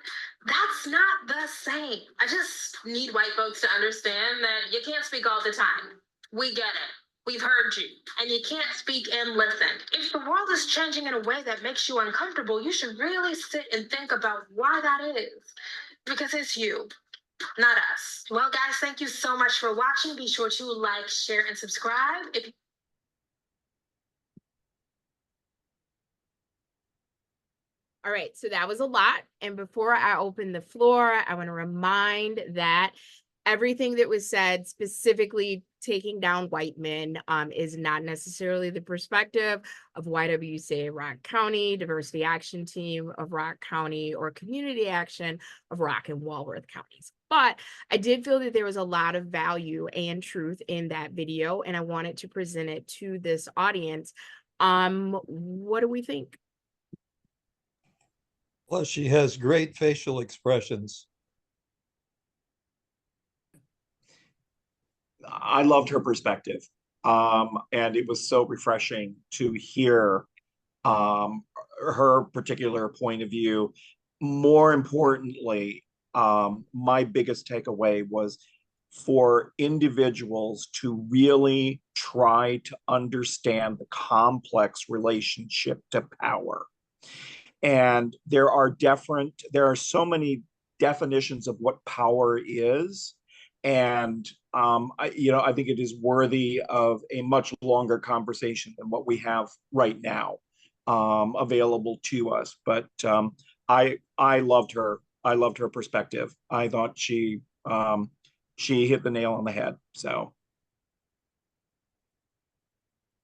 Speaker 5: that's not the same. I just need white folks to understand that you can't speak all the time. We get it. We've heard you, and you can't speak and listen. If the world is changing in a way that makes you uncomfortable, you should really sit and think about why that is, because it's you, not us. Well, guys, thank you so much for watching. Be sure to like, share, and subscribe.
Speaker 2: All right, so that was a lot. And before I open the floor, I want to remind that everything that was said, specifically taking down white men, is not necessarily the perspective of YWCA Rock County, Diversity Action Team of Rock County, or Community Action of Rock and Walworth counties. But I did feel that there was a lot of value and truth in that video, and I wanted to present it to this audience. What do we think?
Speaker 1: Well, she has great facial expressions.
Speaker 4: I loved her perspective. And it was so refreshing to hear her particular point of view. More importantly, my biggest takeaway was for individuals to really try to understand the complex relationship to power. And there are so many definitions of what power is. And I think it is worthy of a much longer conversation than what we have right now available to us. But I loved her. I loved her perspective. I thought she hit the nail on the head. So.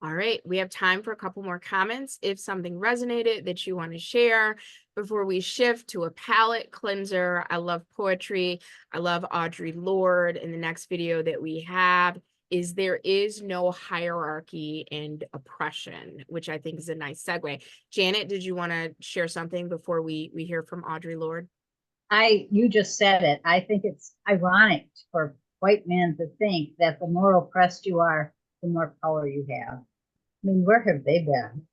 Speaker 2: All right, we have time for a couple more comments. If something resonated that you want to share before we shift to a palate cleanser. I love poetry. I love Audre Lorde. In the next video that we have is there is no hierarchy and oppression, which I think is a nice segue. Janet, did you want to share something before we hear from Audre Lorde?
Speaker 10: You just said it. I think it's ironic for white men to think that the more oppressed you are, the more power you have. I mean, where have they been?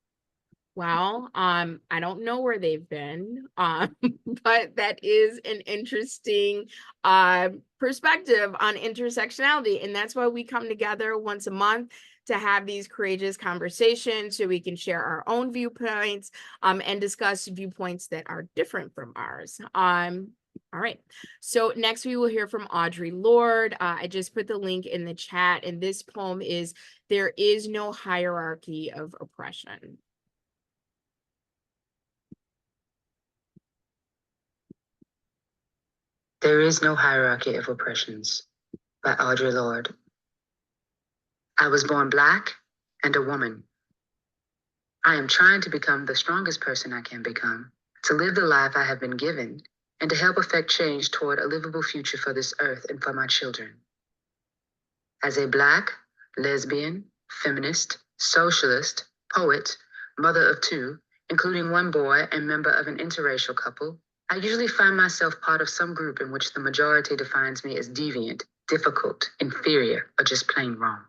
Speaker 2: Well, I don't know where they've been, but that is an interesting perspective on intersectionality. And that's why we come together once a month to have these courageous conversations so we can share our own viewpoints and discuss viewpoints that are different from ours. All right, so next we will hear from Audre Lorde. I just put the link in the chat, and this poem is There Is No Hierarchy of Oppression.
Speaker 11: There is no hierarchy of oppressions, by Audre Lorde. I was born Black and a woman. I am trying to become the strongest person I can become, to live the life I have been given, and to help effect change toward a livable future for this earth and for my children. As a Black, lesbian, feminist, socialist, poet, mother of two, including one boy and member of an interracial couple, I usually find myself part of some group in which the majority defines me as deviant, difficult, inferior, or just plain wrong.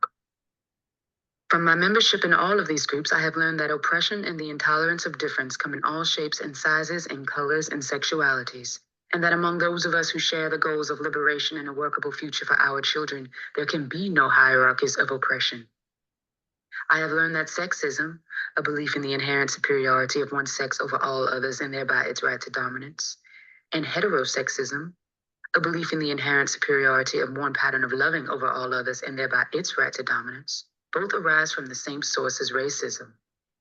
Speaker 11: From my membership in all of these groups, I have learned that oppression and the intolerance of difference come in all shapes and sizes and colors and sexualities, and that among those of us who share the goals of liberation and a workable future for our children, there can be no hierarchies of oppression. I have learned that sexism, a belief in the inherent superiority of one sex over all others and thereby its right to dominance, and heterosexism, a belief in the inherent superiority of one pattern of loving over all others and thereby its right to dominance, both arise from the same source as racism,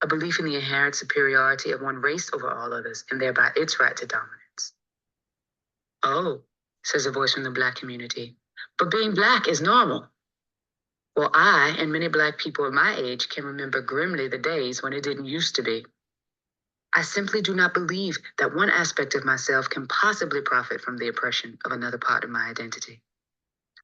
Speaker 11: a belief in the inherent superiority of one race over all others and thereby its right to dominance. Oh, says a voice from the Black community, but being Black is normal. Well, I and many Black people of my age can remember grimly the days when it didn't used to be. I simply do not believe that one aspect of myself can possibly profit from the oppression of another part of my identity.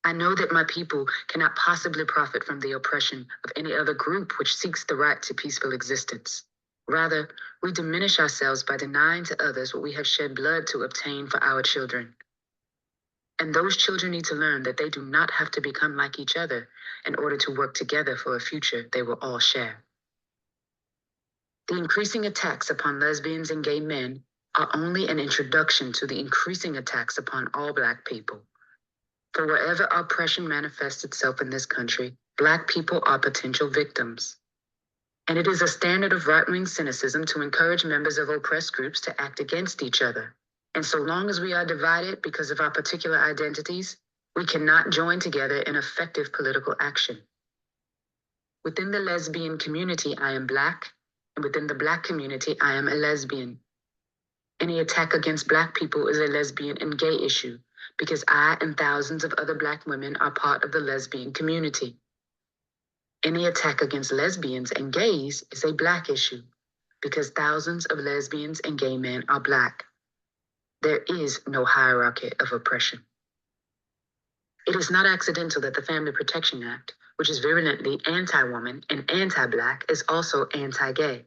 Speaker 11: I know that my people cannot possibly profit from the oppression of any other group which seeks the right to peaceful existence. Rather, we diminish ourselves by denying to others what we have shed blood to obtain for our children. And those children need to learn that they do not have to become like each other in order to work together for a future they will all share. The increasing attacks upon lesbians and gay men are only an introduction to the increasing attacks upon all Black people. For wherever oppression manifests itself in this country, Black people are potential victims. And it is a standard of right-wing cynicism to encourage members of oppressed groups to act against each other. And so long as we are divided because of our particular identities, we cannot join together in effective political action. Within the lesbian community, I am Black, and within the Black community, I am a lesbian. Any attack against Black people is a lesbian and gay issue, because I and thousands of other Black women are part of the lesbian community. Any attack against lesbians and gays is a Black issue because thousands of lesbians and gay men are Black. There is no hierarchy of oppression. It is not accidental that the Family Protection Act, which is virulently anti-woman and anti-Black, is also anti-gay.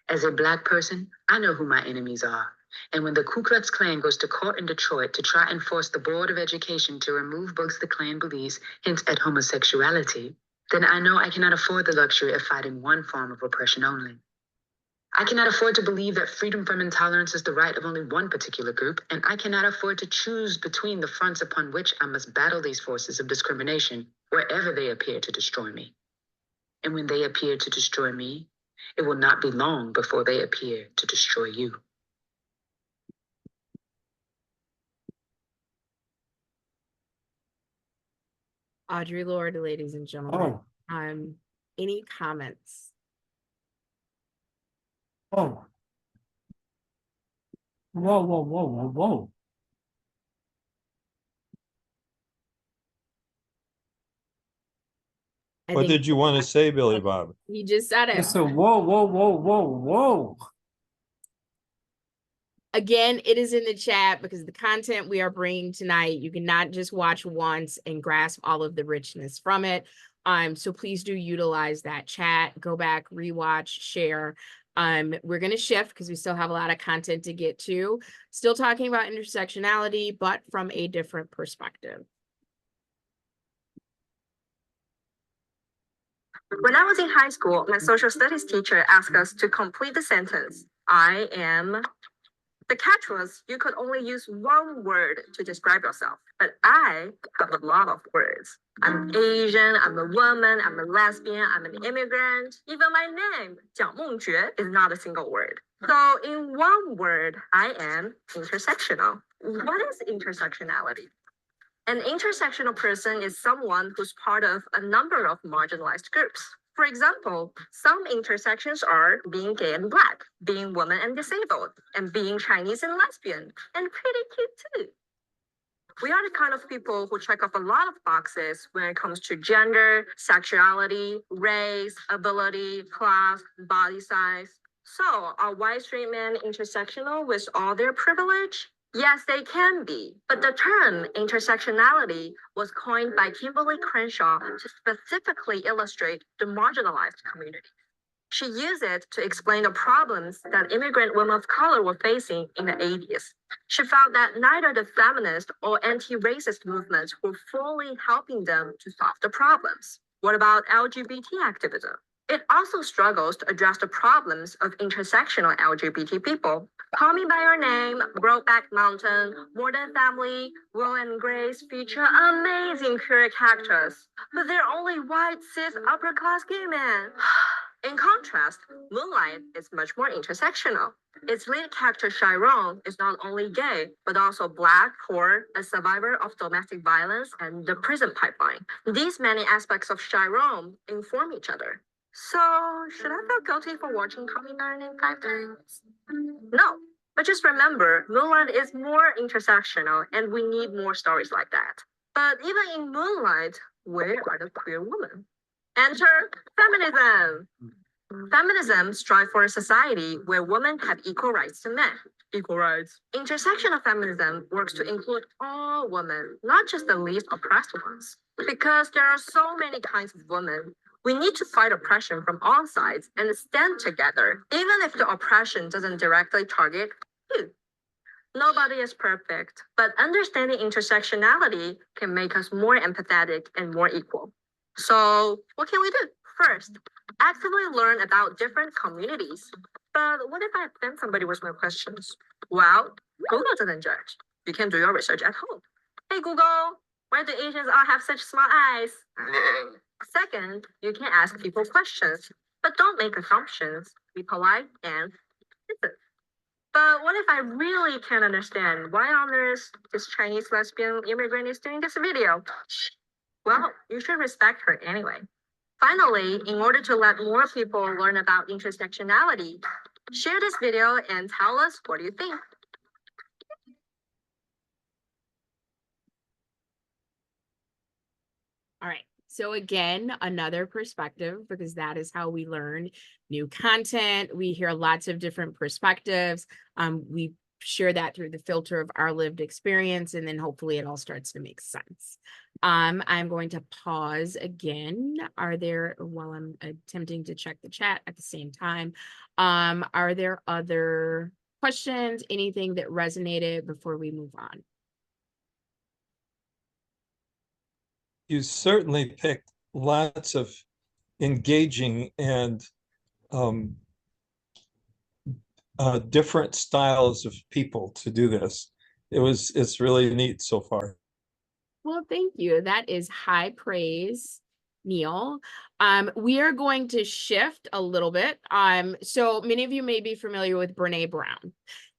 Speaker 11: As a Black person, I know who my enemies are. And when the Ku Klux Klan goes to court in Detroit to try and force the Board of Education to remove books the Klan believes hint at homosexuality, then I know I cannot afford the luxury of fighting one form of oppression only. I cannot afford to believe that freedom from intolerance is the right of only one particular group, and I cannot afford to choose between the fronts upon which I must battle these forces of discrimination wherever they appear to destroy me. And when they appear to destroy me, it will not be long before they appear to destroy you.
Speaker 2: Audre Lorde, ladies and gentlemen. Any comments?
Speaker 6: Whoa. Whoa, whoa, whoa, whoa, whoa.
Speaker 1: What did you want to say, Billy Bob?
Speaker 2: He just said it.
Speaker 6: So whoa, whoa, whoa, whoa, whoa.
Speaker 2: Again, it is in the chat because the content we are bringing tonight, you cannot just watch once and grasp all of the richness from it. So please do utilize that chat, go back, rewatch, share. We're going to shift because we still have a lot of content to get to. Still talking about intersectionality, but from a different perspective.
Speaker 5: When I was in high school, my social studies teacher asked us to complete the sentence, I am. The catch was you could only use one word to describe yourself, but I have a lot of words. I'm Asian, I'm a woman, I'm a lesbian, I'm an immigrant. Even my name, Jiao Mengjue, is not a single word. So in one word, I am intersectional. What is intersectionality? An intersectional person is someone who's part of a number of marginalized groups. For example, some intersections are being gay and Black, being woman and disabled, and being Chinese and lesbian, and pretty cute too. We are the kind of people who check off a lot of boxes when it comes to gender, sexuality, race, ability, class, body size. So are white straight men intersectional with all their privilege? Yes, they can be, but the term intersectionality was coined by Kimberly Crenshaw to specifically illustrate the marginalized community. She used it to explain the problems that immigrant women of color were facing in the 80s. She found that neither the feminist or anti-racist movements were fully helping them to solve the problems. What about LGBT activism? It also struggles to address the problems of intersectional LGBT people. Call Me By Your Name, Brokeback Mountain, More Than Family, Will and Grace feature amazing queer characters, but they're only white, cis, upper-class gay men. In contrast, Moonlight is much more intersectional. Its lead character, Chiron, is not only gay, but also Black, poor, a survivor of domestic violence, and the prison pipeline. These many aspects of Chiron inform each other. So, should I feel guilty for watching Call Me By Your Name 5 times? No, but just remember, Moonlight is more intersectional, and we need more stories like that. But even in Moonlight, where are the queer women? Enter feminism. Feminism strives for a society where women have equal rights to men. Equal rights. Intersectional feminism works to include all women, not just the least oppressed ones. Because there are so many kinds of women, we need to fight oppression from all sides and stand together, even if the oppression doesn't directly target you. Nobody is perfect, but understanding intersectionality can make us more empathetic and more equal. So, what can we do? First, actively learn about different communities. But what if I offend somebody with my questions? Well, Google doesn't judge. You can do your research at home. Hey Google, why do Asians all have such small eyes? Second, you can ask people questions, but don't make assumptions. Be polite and listen. But what if I really can't understand why on earth this Chinese lesbian immigrant is doing this video? Well, you should respect her anyway. Finally, in order to let more people learn about intersectionality, share this video and tell us what you think.
Speaker 2: All right. So again, another perspective, because that is how we learn new content. We hear lots of different perspectives. We share that through the filter of our lived experience, and then hopefully it all starts to make sense. I'm going to pause again. While I'm attempting to check the chat at the same time, are there other questions, anything that resonated before we move on?
Speaker 1: You certainly picked lots of engaging and different styles of people to do this. It's really neat so far.
Speaker 2: Well, thank you. That is high praise, Neil. We are going to shift a little bit. So many of you may be familiar with Brene Brown,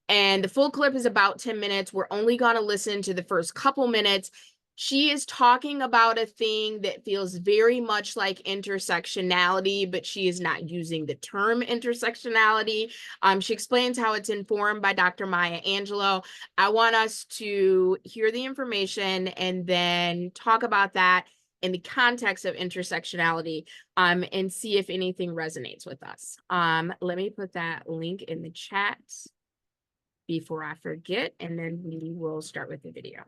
Speaker 2: and the full clip is about 10 minutes. We're only going to listen to the first couple minutes. She is talking about a thing that feels very much like intersectionality, but she is not using the term intersectionality. She explains how it's informed by Dr. Maya Angelou. I want us to hear the information and then talk about that in the context of intersectionality, and see if anything resonates with us. Let me put that link in the chat before I forget, and then we will start with the video.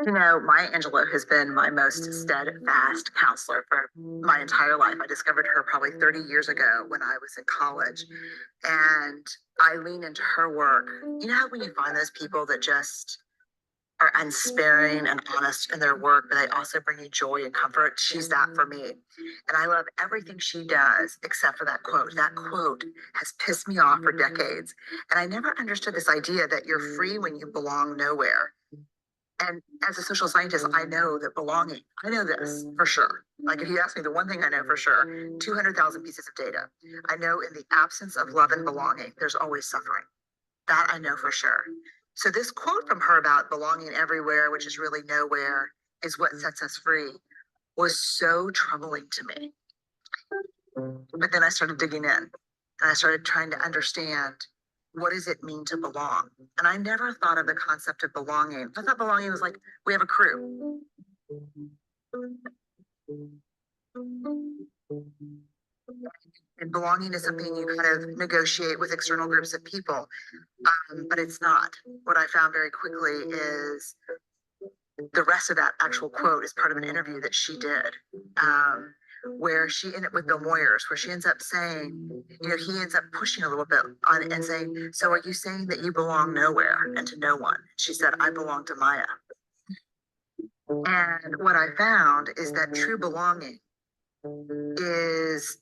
Speaker 12: You know, Maya Angelou has been my most steadfast counselor for my entire life. I discovered her probably 30 years ago when I was in college, and I lean into her work. You know how when you find those people that just are unsparing and honest in their work, but they also bring you joy and comfort? She's that for me. And I love everything she does except for that quote. That quote has pissed me off for decades. And I never understood this idea that you're free when you belong nowhere. And as a social scientist, I know that belonging, I know this for sure. Like if you ask me the one thing I know for sure, 200,000 pieces of data. I know in the absence of love and belonging, there's always suffering. That I know for sure. So this quote from her about belonging everywhere, which is really nowhere, is what sets us free, was so troubling to me. But then I started digging in and I started trying to understand, what does it mean to belong? And I never thought of the concept of belonging. I thought belonging was like, we have a crew. And belonging is something you kind of negotiate with external groups of people. But it's not. What I found very quickly is the rest of that actual quote is part of an interview that she did. Where she ended up with Bill Moyers, where she ends up saying, you know, he ends up pushing a little bit on it and saying, so are you saying that you belong nowhere and to no one? She said, I belong to Maya. And what I found is that true belonging is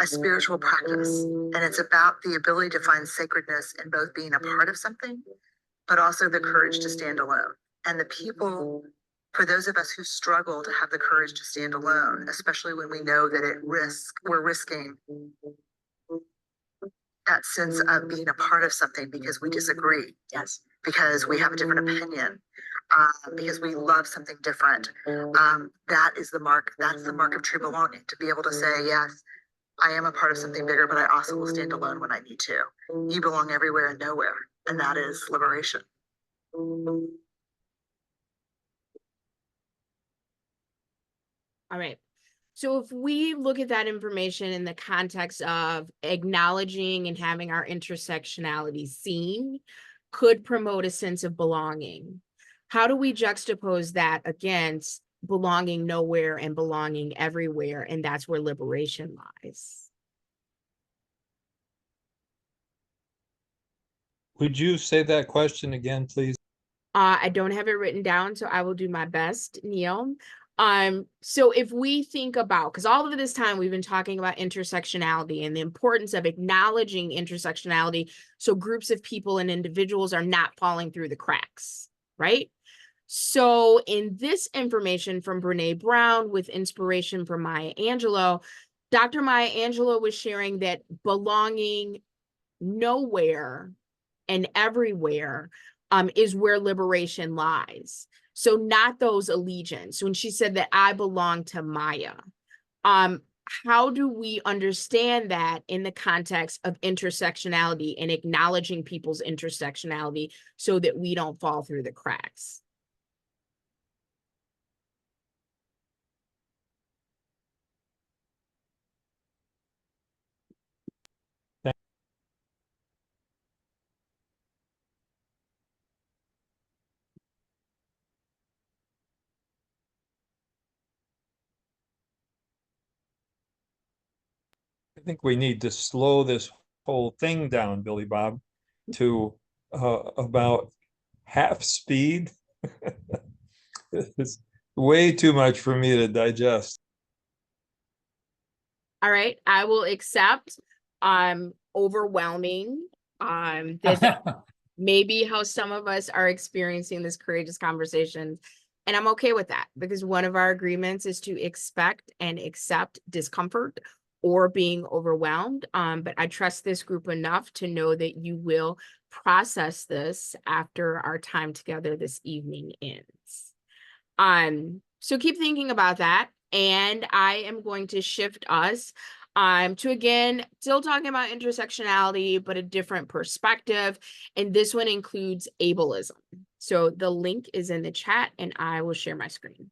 Speaker 12: a spiritual practice. And it's about the ability to find sacredness in both being a part of something, but also the courage to stand alone. And the people, for those of us who struggle to have the courage to stand alone, especially when we know that we're risking that sense of being a part of something because we disagree. Yes. Because we have a different opinion, because we love something different. That is the mark. That's the mark of true belonging, to be able to say, yes, I am a part of something bigger, but I also will stand alone when I need to. You belong everywhere and nowhere. And that is liberation.
Speaker 2: All right. So if we look at that information in the context of acknowledging and having our intersectionality seen, could promote a sense of belonging. How do we juxtapose that against belonging nowhere and belonging everywhere? And that's where liberation lies.
Speaker 1: Would you say that question again, please?
Speaker 2: I don't have it written down, so I will do my best, Neil. So if we think about, because all of this time we've been talking about intersectionality and the importance of acknowledging intersectionality so groups of people and individuals are not falling through the cracks, right? So in this information from Brene Brown with inspiration from Maya Angelou, Dr. Maya Angelou was sharing that belonging nowhere and everywhere is where liberation lies. So not those allegiance. When she said that I belong to Maya, how do we understand that in the context of intersectionality and acknowledging people's intersectionality so that we don't fall through the cracks?
Speaker 1: I think we need to slow this whole thing down, Billy Bob, to about half speed. It's way too much for me to digest.
Speaker 2: All right, I will accept overwhelming. This may be how some of us are experiencing this courageous conversation. And I'm okay with that because one of our agreements is to expect and accept discomfort or being overwhelmed. But I trust this group enough to know that you will process this after our time together this evening ends. So keep thinking about that. And I am going to shift us to, again, still talking about intersectionality, but a different perspective. And this one includes ableism. So the link is in the chat and I will share my screen.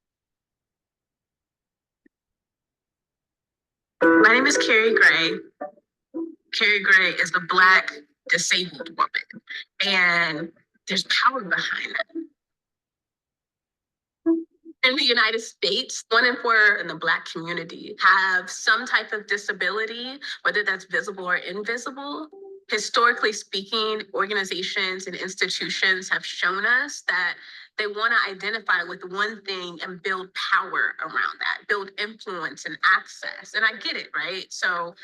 Speaker 3: My name is Carrie Gray. Carrie Gray is the Black disabled woman, and there's power behind that. In the United States, 1 in 4 in the Black community have some type of disability, whether that's visible or invisible. Historically speaking, organizations and institutions have shown us that they want to identify with one thing and build power around that, build influence and access. And I get it, right? So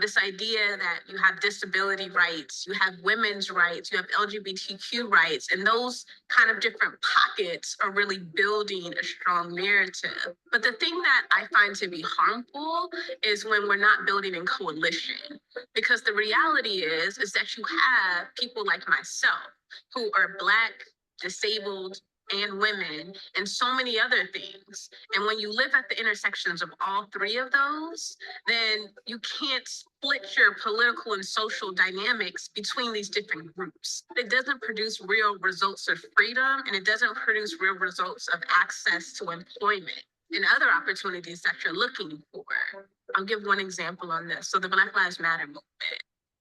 Speaker 3: this idea that you have disability rights, you have women's rights, you have LGBTQ rights, and those kind of different pockets are really building a strong narrative. But the thing that I find to be harmful is when we're not building in coalition. Because the reality is that you have people like myself who are Black, disabled, and women, and so many other things. And when you live at the intersections of all 3 of those, then you can't split your political and social dynamics between these different groups. It doesn't produce real results of freedom, and it doesn't produce real results of access to employment and other opportunities that you're looking for. I'll give one example on this. So the Black Lives Matter movement.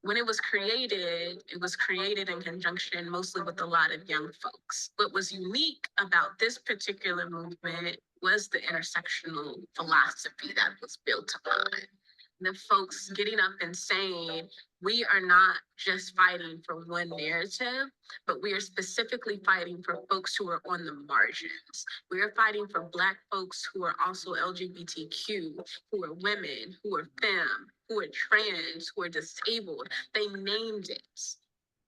Speaker 3: When it was created in conjunction mostly with a lot of young folks. What was unique about this particular movement was the intersectional philosophy that was built upon. The folks getting up and saying, we are not just fighting for one narrative, but we are specifically fighting for folks who are on the margins. We are fighting for Black folks who are also LGBTQ, who are women, who are femme, who are trans, who are disabled. They named it.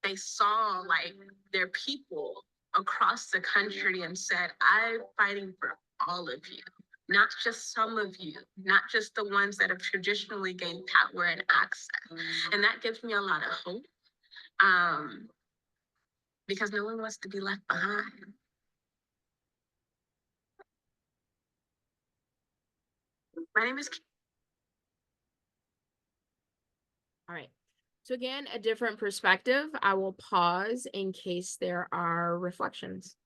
Speaker 3: They saw like their people across the country and said, I'm fighting for all of you. Not just some of you, not just the ones that have traditionally gained power and access. And that gives me a lot of hope because no one wants to be left behind. My name is
Speaker 2: All right. So again, a different perspective. I will pause in case there are reflections.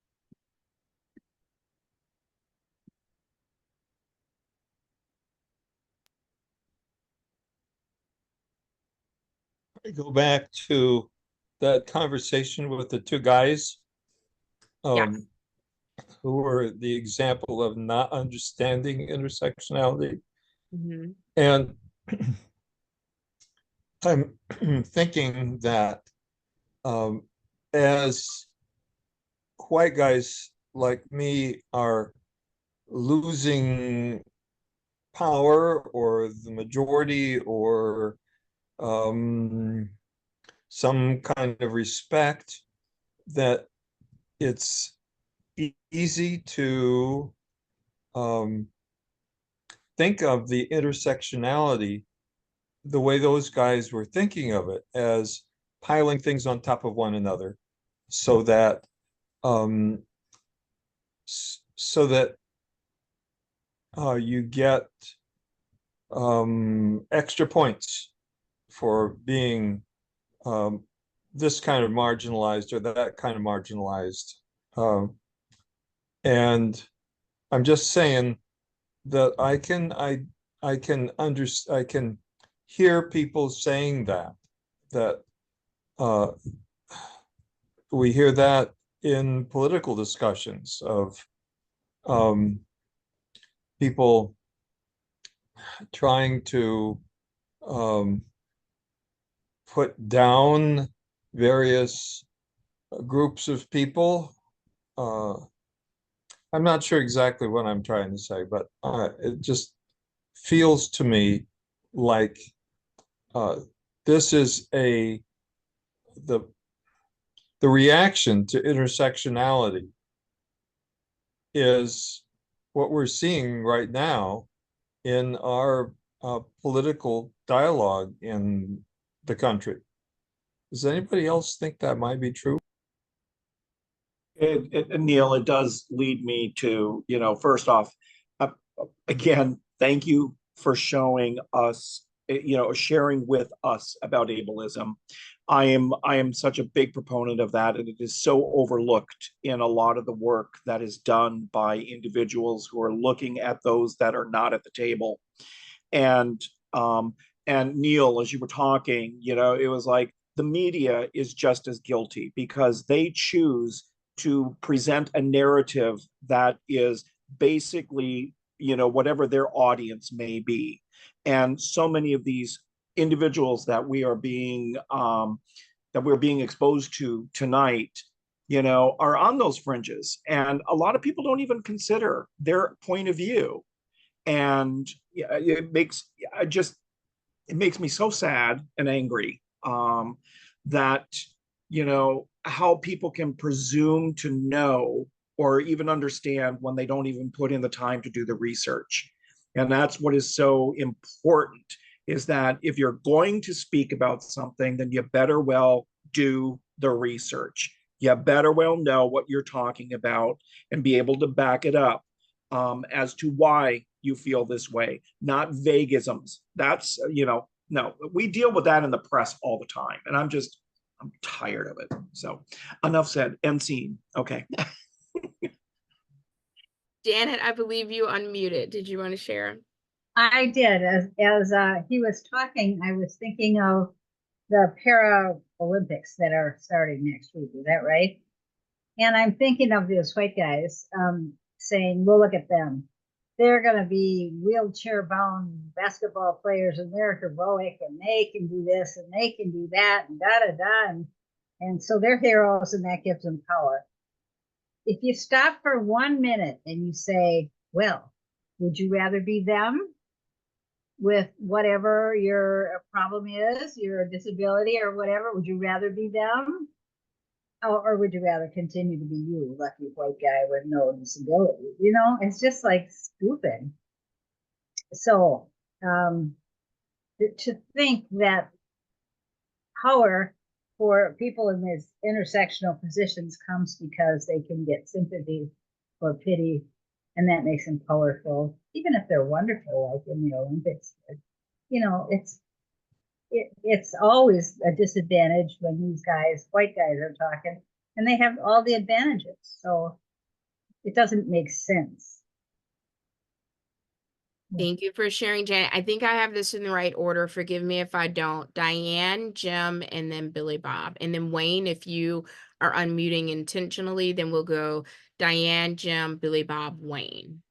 Speaker 1: I go back to that conversation with the 2 guys
Speaker 2: Yes.
Speaker 1: who were the example of not understanding intersectionality.
Speaker 2: Mm-hmm.
Speaker 1: And I'm thinking that as white guys like me are losing power or the majority or some kind of respect, that it's easy to think of the intersectionality the way those guys were thinking of it, as piling things on top of one another so that you get extra points for being this kind of marginalized or that kind of marginalized. And I'm just saying that I can hear people saying that we hear that in political discussions of people trying to put down various groups of people. I'm not sure exactly what I'm trying to say, but it just feels to me like this is the reaction to intersectionality is what we're seeing right now in our political dialogue in the country. Does anybody else think that might be true?
Speaker 4: Neil, it does lead me to, first off, again, thank you for showing us, sharing with us about ableism. I am such a big proponent of that, and it is so overlooked in a lot of the work that is done by individuals who are looking at those that are not at the table. And Neil, as you were talking, it was like the media is just as guilty because they choose to present a narrative that is basically, whatever their audience may be. And so many of these individuals that we're being exposed to tonight, are on those fringes. And a lot of people don't even consider their point of view. And it makes me so sad and angry that how people can presume to know or even understand when they don't even put in the time to do the research. And that's what is so important, is that if you're going to speak about something, then you better well do the research. You better well know what you're talking about and be able to back it up as to why you feel this way, not vaguisms. That's, no, we deal with that in the press all the time. And I'm tired of it. So enough said. End scene. Okay.
Speaker 2: Janet, I believe you unmuted. Did you want to share?
Speaker 10: I did. As he was talking, I was thinking of the Paralympics that are starting next week. Is that right? And I'm thinking of those white guys saying, well, look at them. They're going to be wheelchair-bound basketball players, and they're heroic, and they can do this, and they can do that, and da-da-da. And so they're heroes, and that gives them power. If you stop for 1 minute and you say, well, would you rather be them with whatever your problem is, your disability or whatever? Would you rather be them? Or would you rather continue to be you, lucky white guy with no disability? It's just like stupid. So to think that power for people in these intersectional positions comes because they can get sympathy or pity, and that makes them powerful, even if they're wonderful, like in the Olympics. It's always a disadvantage when these guys, white guys, are talking, and they have all the advantages. So it doesn't make sense.
Speaker 2: Thank you for sharing, Janet. I think I have this in the right order. Forgive me if I don't. Diane, Jim, and then Billy Bob. And then Wayne, if you are unmuting intentionally, then we'll go Diane, Jim, Billy Bob, Wayne.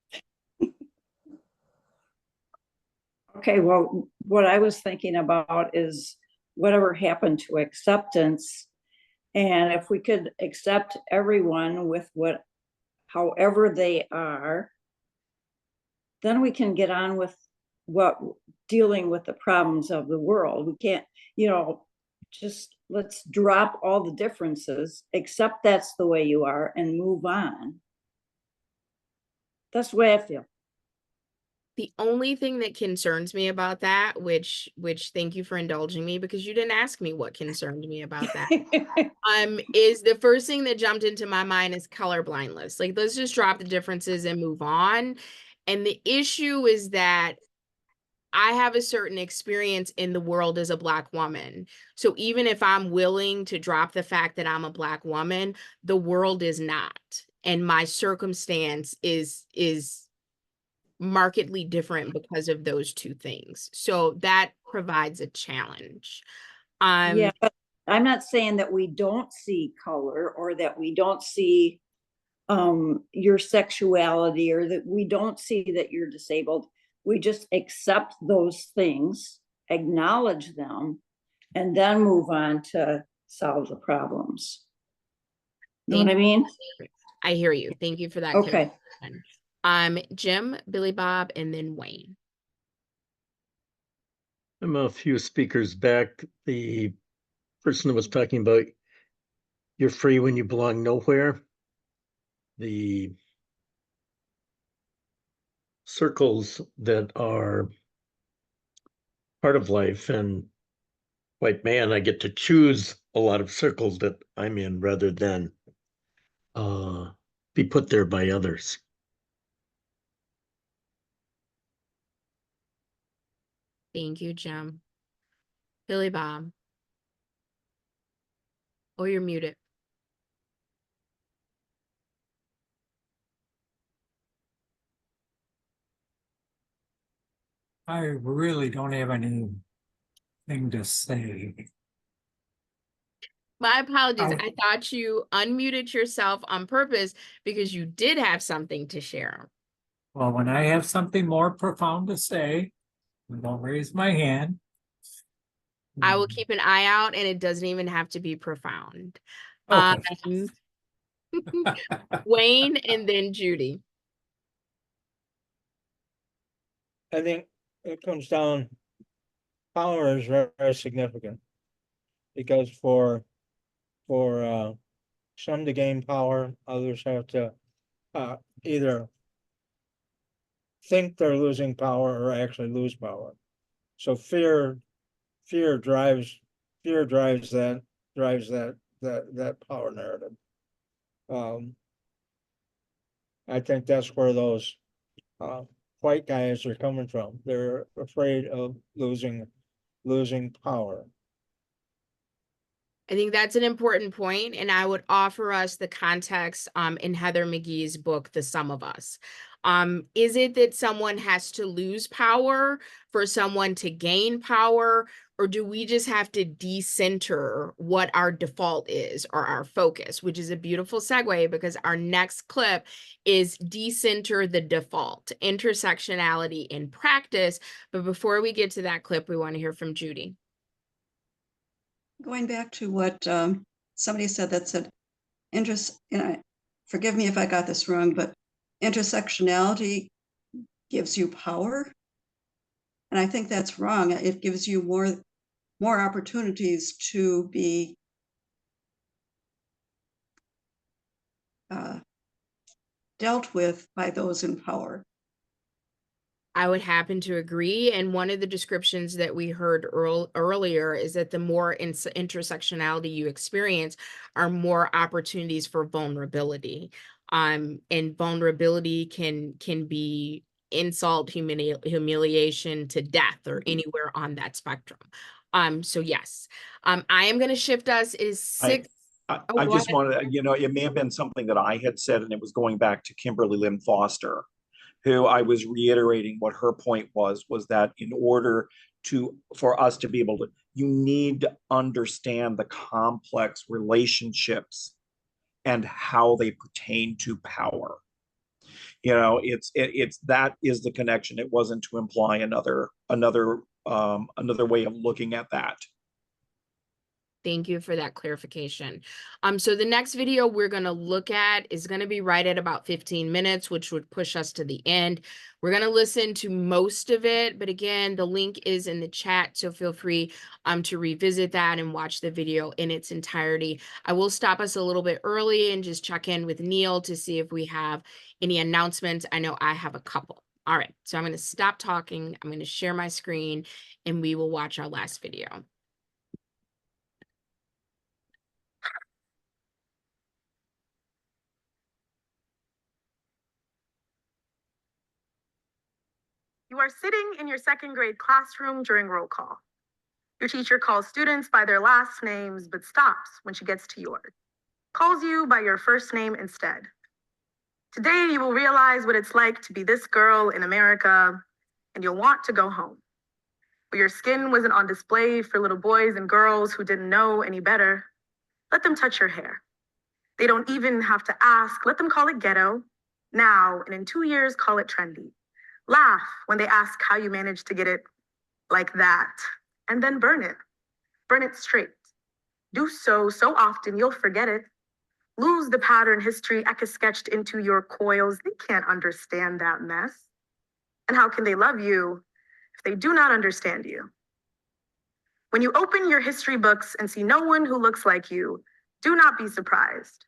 Speaker 8: Okay, well, what I was thinking about is whatever happened to acceptance. And if we could accept everyone with however they are, then we can get on with dealing with the problems of the world. We can't, just let's drop all the differences, accept that's the way you are, and move on. That's the way I feel.
Speaker 2: The only thing that concerns me about that, which thank you for indulging me because you didn't ask me what concerned me about that, is the first thing that jumped into my mind is colorblindness. Like, let's just drop the differences and move on. And the issue is that I have a certain experience in the world as a Black woman. So even if I'm willing to drop the fact that I'm a Black woman, the world is not. And my circumstance is markedly different because of those two things. So that provides a challenge.
Speaker 8: Yeah, but I'm not saying that we don't see color or that we don't see your sexuality or that we don't see that you're disabled. We just accept those things, acknowledge them, and then move on to solve the problems. You know what I mean?
Speaker 2: I hear you. Thank you for that.
Speaker 8: Okay.
Speaker 2: Jim, Billy Bob, and then Wayne.
Speaker 13: I'm a few speakers back. The person that was talking about you're free when you belong nowhere. The circles that are part of life, and white man, I get to choose a lot of circles that I'm in rather than be put there by others.
Speaker 2: Thank you, Jim. Billy Bob. Oh, you're muted.
Speaker 6: I really don't have anything to say.
Speaker 2: My apologies.
Speaker 6: Oh.
Speaker 2: I thought you unmuted yourself on purpose because you did have something to share.
Speaker 6: Well, when I have something more profound to say, I'll raise my hand.
Speaker 2: I will keep an eye out, and it doesn't even have to be profound.
Speaker 6: Okay.
Speaker 2: Wayne and then Judy.
Speaker 14: I think it comes down, power is very, very significant. Because for some to gain power, others have to either think they're losing power or actually lose power. So fear drives that power narrative. I think that's where those white guys are coming from. They're afraid of losing power.
Speaker 2: I think that's an important point, and I would offer us the context in Heather McGee's book, The Sum of Us. Is it that someone has to lose power for someone to gain power, or do we just have to decenter what our default is or our focus, which is a beautiful segue because our next clip is decenter the default, intersectionality in practice. But before we get to that clip, we want to hear from Judy.
Speaker 15: Going back to what somebody said that said, forgive me if I got this wrong, but intersectionality gives you power. And I think that's wrong. It gives you more opportunities to be dealt with by those in power.
Speaker 2: I would happen to agree. And one of the descriptions that we heard earlier is that the more intersectionality you experience are more opportunities for vulnerability. And vulnerability can be insult, humiliation to death, or anywhere on that spectrum. So yes, I am going to shift us is six.
Speaker 4: I just wanted to, it may have been something that I had said, and it was going back to Kimberly Lynn Foster, who I was reiterating what her point was that in order for us to be able to, you need to understand the complex relationships and how they pertain to power. It's that is the connection. It wasn't to imply another way of looking at that.
Speaker 2: Thank you for that clarification. So the next video we're going to look at is going to be right at about 15 minutes, which would push us to the end. We're going to listen to most of it, but again, the link is in the chat, so feel free to revisit that and watch the video in its entirety. I will stop us a little bit early and just check in with Neil to see if we have any announcements. I know I have a couple. All right, so I'm going to stop talking. I'm going to share my screen, and we will watch our last video.
Speaker 16: You are sitting in your second grade classroom during roll call. Your teacher calls students by their last names, but stops when she gets to yours. Calls you by your first name instead. Today, you will realize what it's like to be this girl in America, and you'll want to go home. But your skin wasn't on display for little boys and girls who didn't know any better. Let them touch your hair. They don't even have to ask. Let them call it ghetto now, and in 2 years, call it trendy. Laugh when they ask how you managed to get it like that, and then burn it. Burn it straight. Do so often you'll forget it. Lose the pattern history etch-a-sketched into your coils. They can't understand that mess. And how can they love you if they do not understand you? When you open your history books and see no one who looks like you, do not be surprised.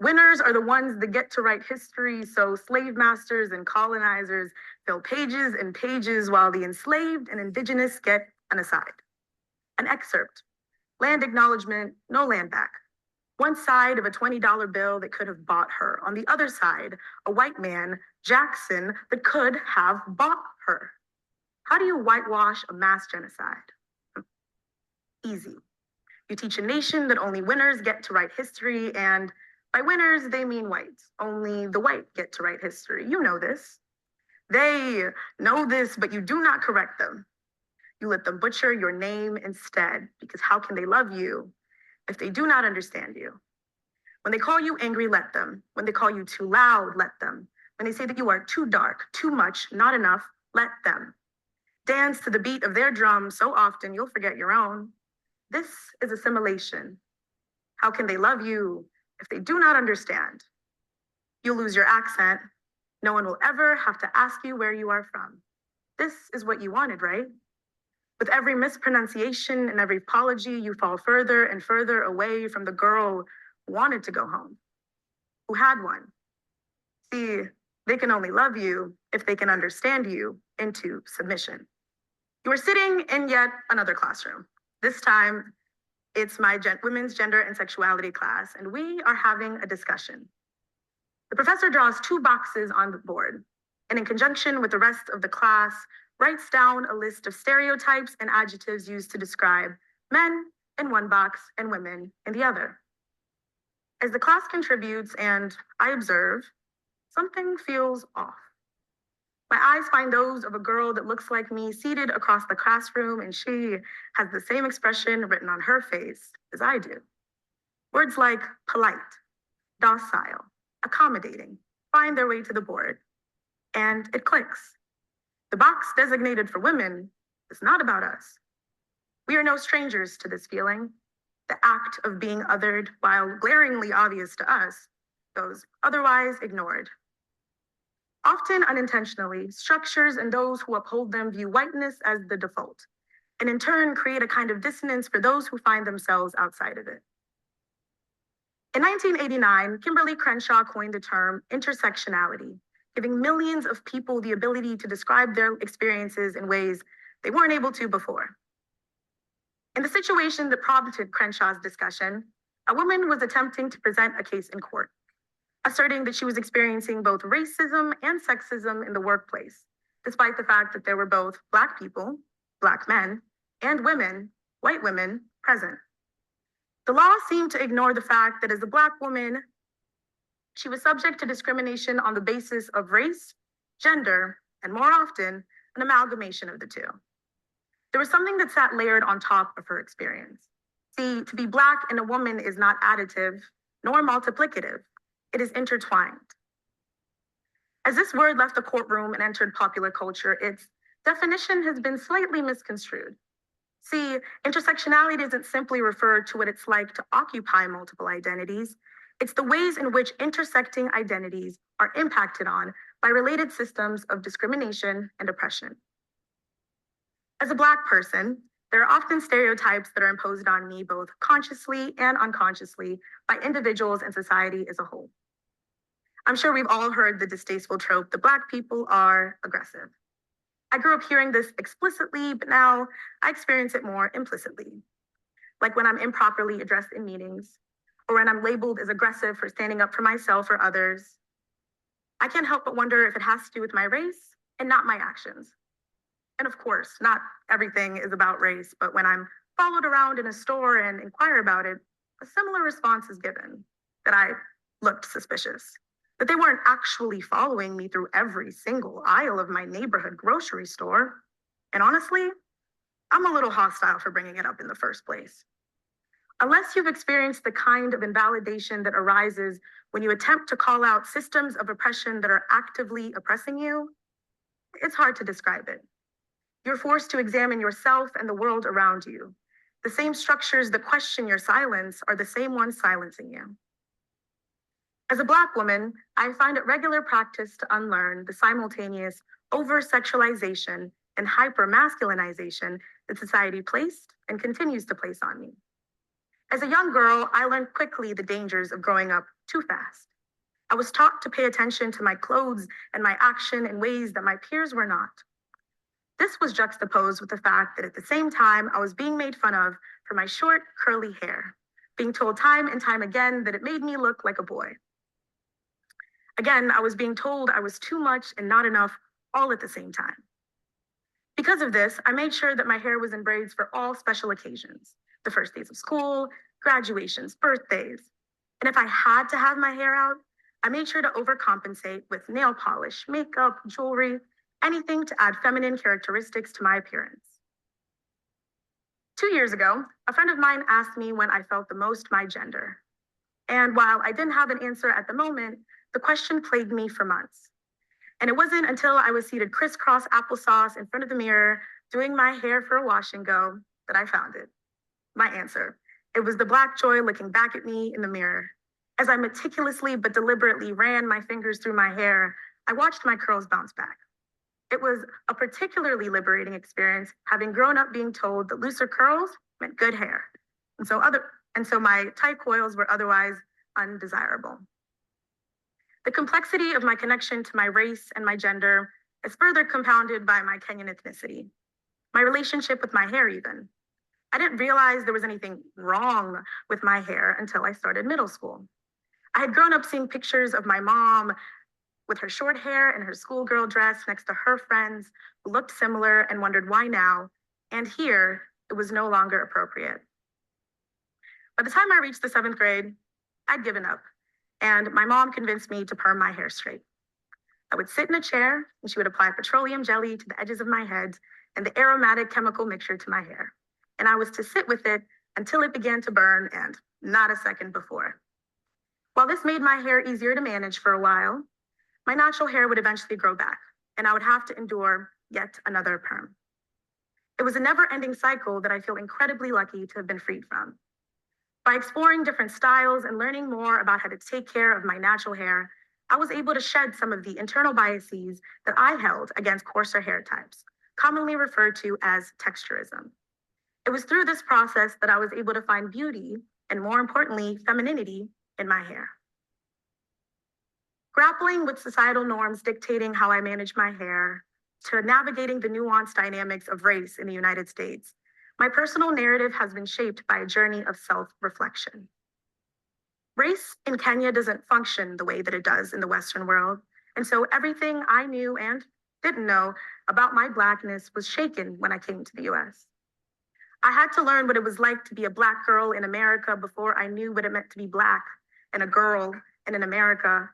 Speaker 16: Winners are the ones that get to write history, so slave masters and colonizers fill pages and pages while the enslaved and indigenous get an aside. An excerpt, land acknowledgement, no land back. One side of a $20 bill that could have bought her. On the other side, a white man, Jackson, that could have bought her. How do you whitewash a mass genocide? Easy. You teach a nation that only winners get to write history, and by winners, they mean whites. Only the white get to write history. You know this. They know this, but you do not correct them. You let them butcher your name instead, because how can they love you if they do not understand you? When they call you angry, let them. When they call you too loud, let them. When they say that you are too dark, too much, not enough, let them. Dance to the beat of their drum so often you'll forget your own. This is assimilation. How can they love you if they do not understand? You'll lose your accent. No one will ever have to ask you where you are from. This is what you wanted, right? With every mispronunciation and every apology, you fall further and further away from the girl who wanted to go home, who had one. See, they can only love you if they can understand you into submission. You are sitting in yet another classroom. This time, it's my women's gender and sexuality class, and we are having a discussion. The professor draws 2 boxes on the board, and in conjunction with the rest of the class, writes down a list of stereotypes and adjectives used to describe men in one box and women in the other. As the class contributes and I observe, something feels off. My eyes find those of a girl that looks like me seated across the classroom, and she has the same expression written on her face as I do. Words like polite, docile, accommodating find their way to the board, and it clicks. The box designated for women is not about us. We are no strangers to this feeling. The act of being othered, while glaringly obvious to us, goes otherwise ignored. Often unintentionally, structures and those who uphold them view whiteness as the default, and in turn create a kind of dissonance for those who find themselves outside of it. In 1989, Kimberly Crenshaw coined the term intersectionality, giving millions of people the ability to describe their experiences in ways they weren't able to before. In the situation that prompted Crenshaw's discussion, a woman was attempting to present a case in court, asserting that she was experiencing both racism and sexism in the workplace, despite the fact that there were both Black people, Black men, and women, white women, present. The law seemed to ignore the fact that as a Black woman, she was subject to discrimination on the basis of race, gender, and more often, an amalgamation of the two. There was something that sat layered on top of her experience. See, to be Black and a woman is not additive nor multiplicative. It is intertwined. As this word left the courtroom and entered popular culture, its definition has been slightly misconstrued. See, intersectionality doesn't simply refer to what it's like to occupy multiple identities. It's the ways in which intersecting identities are impacted on by related systems of discrimination and oppression. As a Black person, there are often stereotypes that are imposed on me both consciously and unconsciously by individuals and society as a whole. I'm sure we've all heard the distasteful trope that Black people are aggressive. I grew up hearing this explicitly, but now I experience it more implicitly. Like when I'm improperly addressed in meetings, or when I'm labeled as aggressive for standing up for myself or others. I can't help but wonder if it has to do with my race and not my actions. And of course, not everything is about race, but when I'm followed around in a store and inquire about it, a similar response is given, that I looked suspicious, that they weren't actually following me through every single aisle of my neighborhood grocery store. And honestly, I'm a little hostile for bringing it up in the first place. Unless you've experienced the kind of invalidation that arises when you attempt to call out systems of oppression that are actively oppressing you, it's hard to describe it. You're forced to examine yourself and the world around you. The same structures that question your silence are the same ones silencing you. As a Black woman, I find it regular practice to unlearn the simultaneous over-sexualization and hyper-masculinization that society placed and continues to place on me. As a young girl, I learned quickly the dangers of growing up too fast. I was taught to pay attention to my clothes and my action in ways that my peers were not. This was juxtaposed with the fact that at the same time, I was being made fun of for my short, curly hair, being told time and time again that it made me look like a boy. Again, I was being told I was too much and not enough all at the same time. Because of this, I made sure that my hair was in braids for all special occasions, the first days of school, graduations, birthdays. And if I had to have my hair out, I made sure to overcompensate with nail polish, makeup, jewelry, anything to add feminine characteristics to my appearance. 2 years ago, a friend of mine asked me when I felt the most my gender. And while I didn't have an answer at the moment, the question plagued me for months. And it wasn't until I was seated crisscross applesauce in front of the mirror, doing my hair for a wash and go, that I found it. My answer. It was the Black joy looking back at me in the mirror. As I meticulously but deliberately ran my fingers through my hair, I watched my curls bounce back. It was a particularly liberating experience, having grown up being told that looser curls meant good hair. And so my tight coils were otherwise undesirable. The complexity of my connection to my race and my gender is further compounded by my Kenyan ethnicity, my relationship with my hair even. I didn't realize there was anything wrong with my hair until I started middle school. I had grown up seeing pictures of my mom with her short hair and her schoolgirl dress next to her friends who looked similar and wondered why now, and here it was no longer appropriate. By the time I reached the 7th grade, I'd given up, and my mom convinced me to perm my hair straight. I would sit in a chair and she would apply petroleum jelly to the edges of my head and the aromatic chemical mixture to my hair. And I was to sit with it until it began to burn, and not a second before. While this made my hair easier to manage for a while, my natural hair would eventually grow back, and I would have to endure yet another perm. It was a never-ending cycle that I feel incredibly lucky to have been freed from. By exploring different styles and learning more about how to take care of my natural hair, I was able to shed some of the internal biases that I held against coarser hair types, commonly referred to as texturism. It was through this process that I was able to find beauty, and more importantly, femininity in my hair. Grappling with societal norms dictating how I manage my hair, to navigating the nuanced dynamics of race in the United States, my personal narrative has been shaped by a journey of self-reflection. Race in Kenya doesn't function the way that it does in the Western world, and so everything I knew and didn't know about my Blackness was shaken when I came to the US. I had to learn what it was like to be a Black girl in America before I knew what it meant to be Black and a girl and in America.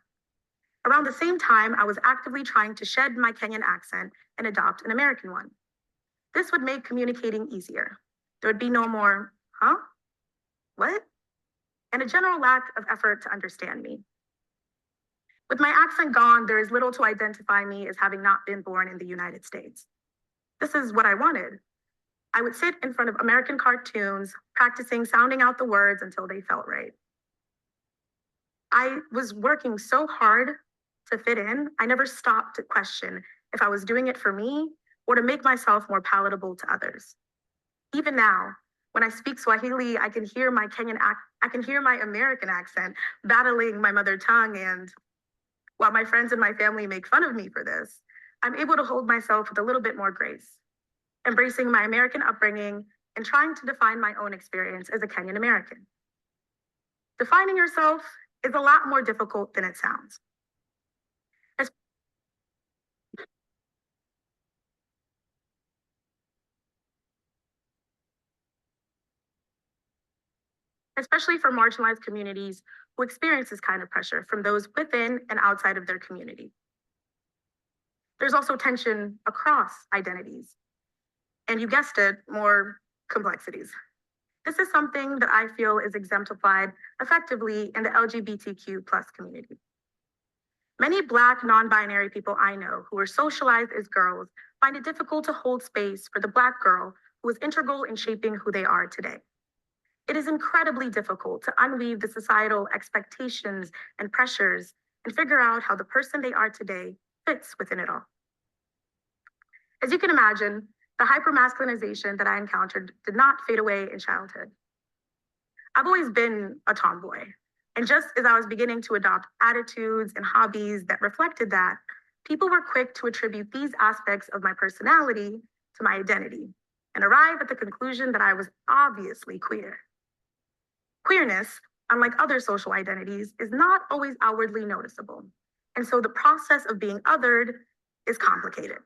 Speaker 16: Around the same time, I was actively trying to shed my Kenyan accent and adopt an American one. This would make communicating easier. There would be no more, huh? What? And a general lack of effort to understand me. With my accent gone, there is little to identify me as having not been born in the United States. This is what I wanted. I would sit in front of American cartoons, practicing sounding out the words until they felt right. I was working so hard to fit in, I never stopped to question if I was doing it for me or to make myself more palatable to others. Even now, when I speak Swahili, I can hear my American accent battling my mother tongue, and while my friends and my family make fun of me for this, I'm able to hold myself with a little bit more grace, embracing my American upbringing and trying to define my own experience as a Kenyan American. Defining yourself is a lot more difficult than it sounds. especially for marginalized communities who experience this kind of pressure from those within and outside of their community. There's also tension across identities, and you guessed it, more complexities. This is something that I feel is exemplified effectively in the LGBTQ plus community. Many Black non-binary people I know who are socialized as girls find it difficult to hold space for the Black girl who is integral in shaping who they are today. It is incredibly difficult to unweave the societal expectations and pressures and figure out how the person they are today fits within it all. As you can imagine, the hypermasculinization that I encountered did not fade away in childhood. I've always been a tomboy, and just as I was beginning to adopt attitudes and hobbies that reflected that, people were quick to attribute these aspects of my personality to my identity and arrive at the conclusion that I was obviously queer. Queerness, unlike other social identities, is not always outwardly noticeable, and so the process of being othered is complicated.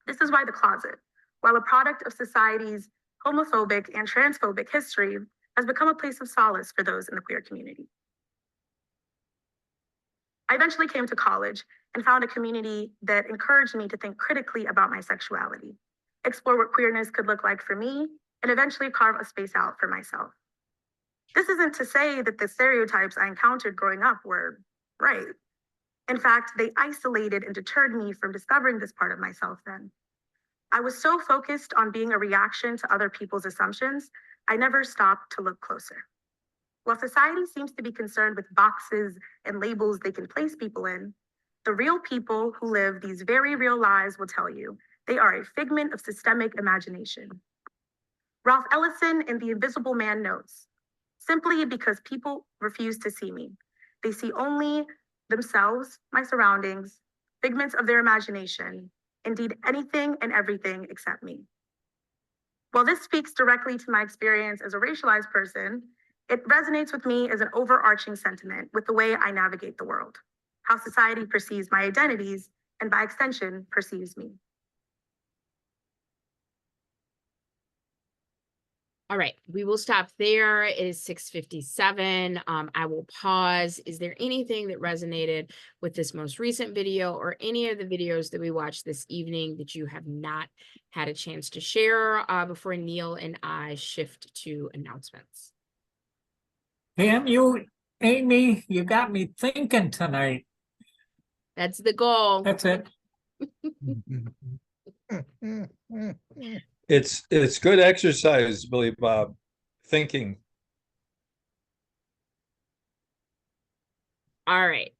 Speaker 16: This is why the closet, while a product of society's homophobic and transphobic history, has become a place of solace for those in the queer community. I eventually came to college and found a community that encouraged me to think critically about my sexuality, explore what queerness could look like for me, and eventually carve a space out for myself. This isn't to say that the stereotypes I encountered growing up were right. In fact, they isolated and deterred me from discovering this part of myself then. I was so focused on being a reaction to other people's assumptions, I never stopped to look closer. While society seems to be concerned with boxes and labels they can place people in, the real people who live these very real lives will tell you they are a figment of systemic imagination. Ralph Ellison in The Invisible Man notes, simply because people refuse to see me, they see only themselves, my surroundings, figments of their imagination, indeed anything and everything except me. While this speaks directly to my experience as a racialized person, it resonates with me as an overarching sentiment with the way I navigate the world, how society perceives my identities, and by extension, perceives me.
Speaker 2: All right, we will stop there. It is 6:57. I will pause. Is there anything that resonated with this most recent video or any of the videos that we watched this evening that you have not had a chance to share before Neil and I shift to announcements?
Speaker 6: Damn Amy, you got me thinking tonight.
Speaker 2: That's the goal.
Speaker 6: That's it.
Speaker 1: It's good exercise, Billy Bob, thinking.
Speaker 2: All right.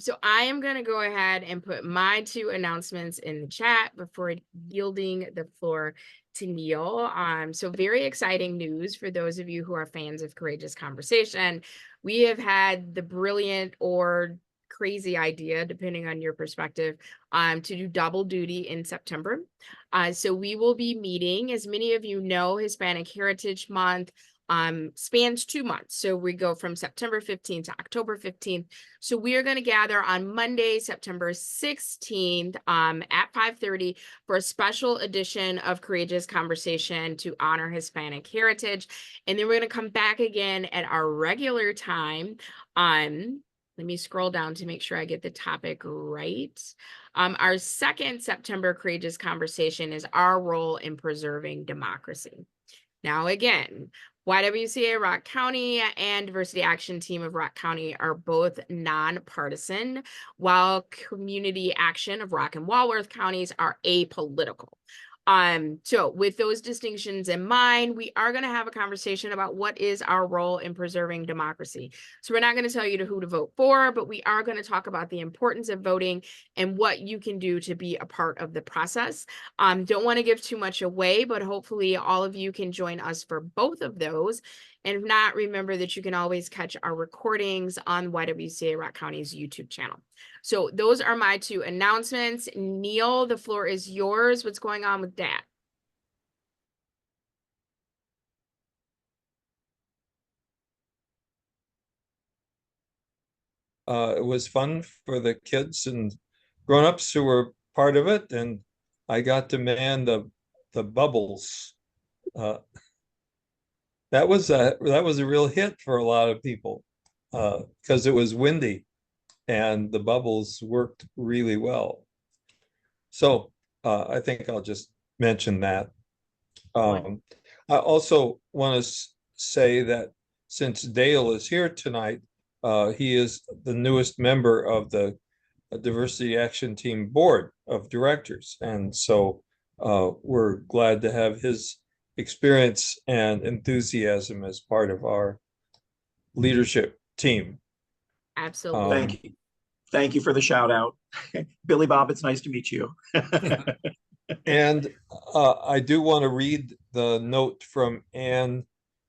Speaker 2: So I am going to go ahead and put my two announcements in the chat before yielding the floor to Neil. So very exciting news for those of you who are fans of Courageous Conversation. We have had the brilliant or crazy idea, depending on your perspective, to do double duty in September. So we will be meeting, as many of you know, Hispanic Heritage Month spans 2 months. So we go from September 15th to October 15th. So we are going to gather on Monday, September 16th at 5:30 for a special edition of Courageous Conversation to honor Hispanic heritage. And then we're going to come back again at our regular time. Let me scroll down to make sure I get the topic right. Our second September Courageous Conversation is our role in preserving democracy. Now, again, YWCA Rock County and Diversity Action Team of Rock County are both nonpartisan, while Community Action of Rock and Walworth counties are apolitical. So with those distinctions in mind, we are going to have a conversation about what is our role in preserving democracy. So we're not going to tell you who to vote for, but we are going to talk about the importance of voting and what you can do to be a part of the process. Don't want to give too much away, but hopefully all of you can join us for both of those. And if not, remember that you can always catch our recordings on YWCA Rock County's YouTube channel. So those are my two announcements. Neil, the floor is yours. What's going on with that?
Speaker 1: It was fun for the kids and grown-ups who were part of it, and I got to man the bubbles. that was a real hit for a lot of people because it was windy and the bubbles worked really well. So I think I'll just mention that. I also want to say that since Dale is here tonight, he is the newest member of the Diversity Action Team Board of Directors. And so we're glad to have his experience and enthusiasm as part of our leadership team.
Speaker 2: Absolutely.
Speaker 4: Thank you. Thank you for the shout out. Billy Bob, it's nice to meet you.
Speaker 1: And I do want to read the note from Anne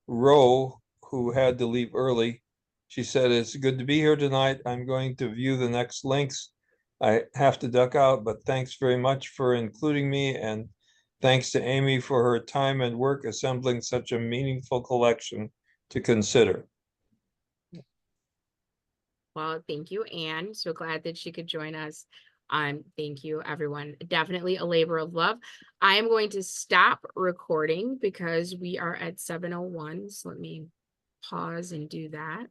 Speaker 1: Rowe, who had to leave early. She said, "It's good to be here tonight. I'm going to view the next links. I have to duck out, but thanks very much for including me, and thanks to Amy for her time and work assembling such a meaningful collection to consider."
Speaker 2: Well, thank you, Anne. So glad that she could join us. Thank you, everyone. Definitely a labor of love. I am going to stop recording because we are at 7:01. So let me pause and do that.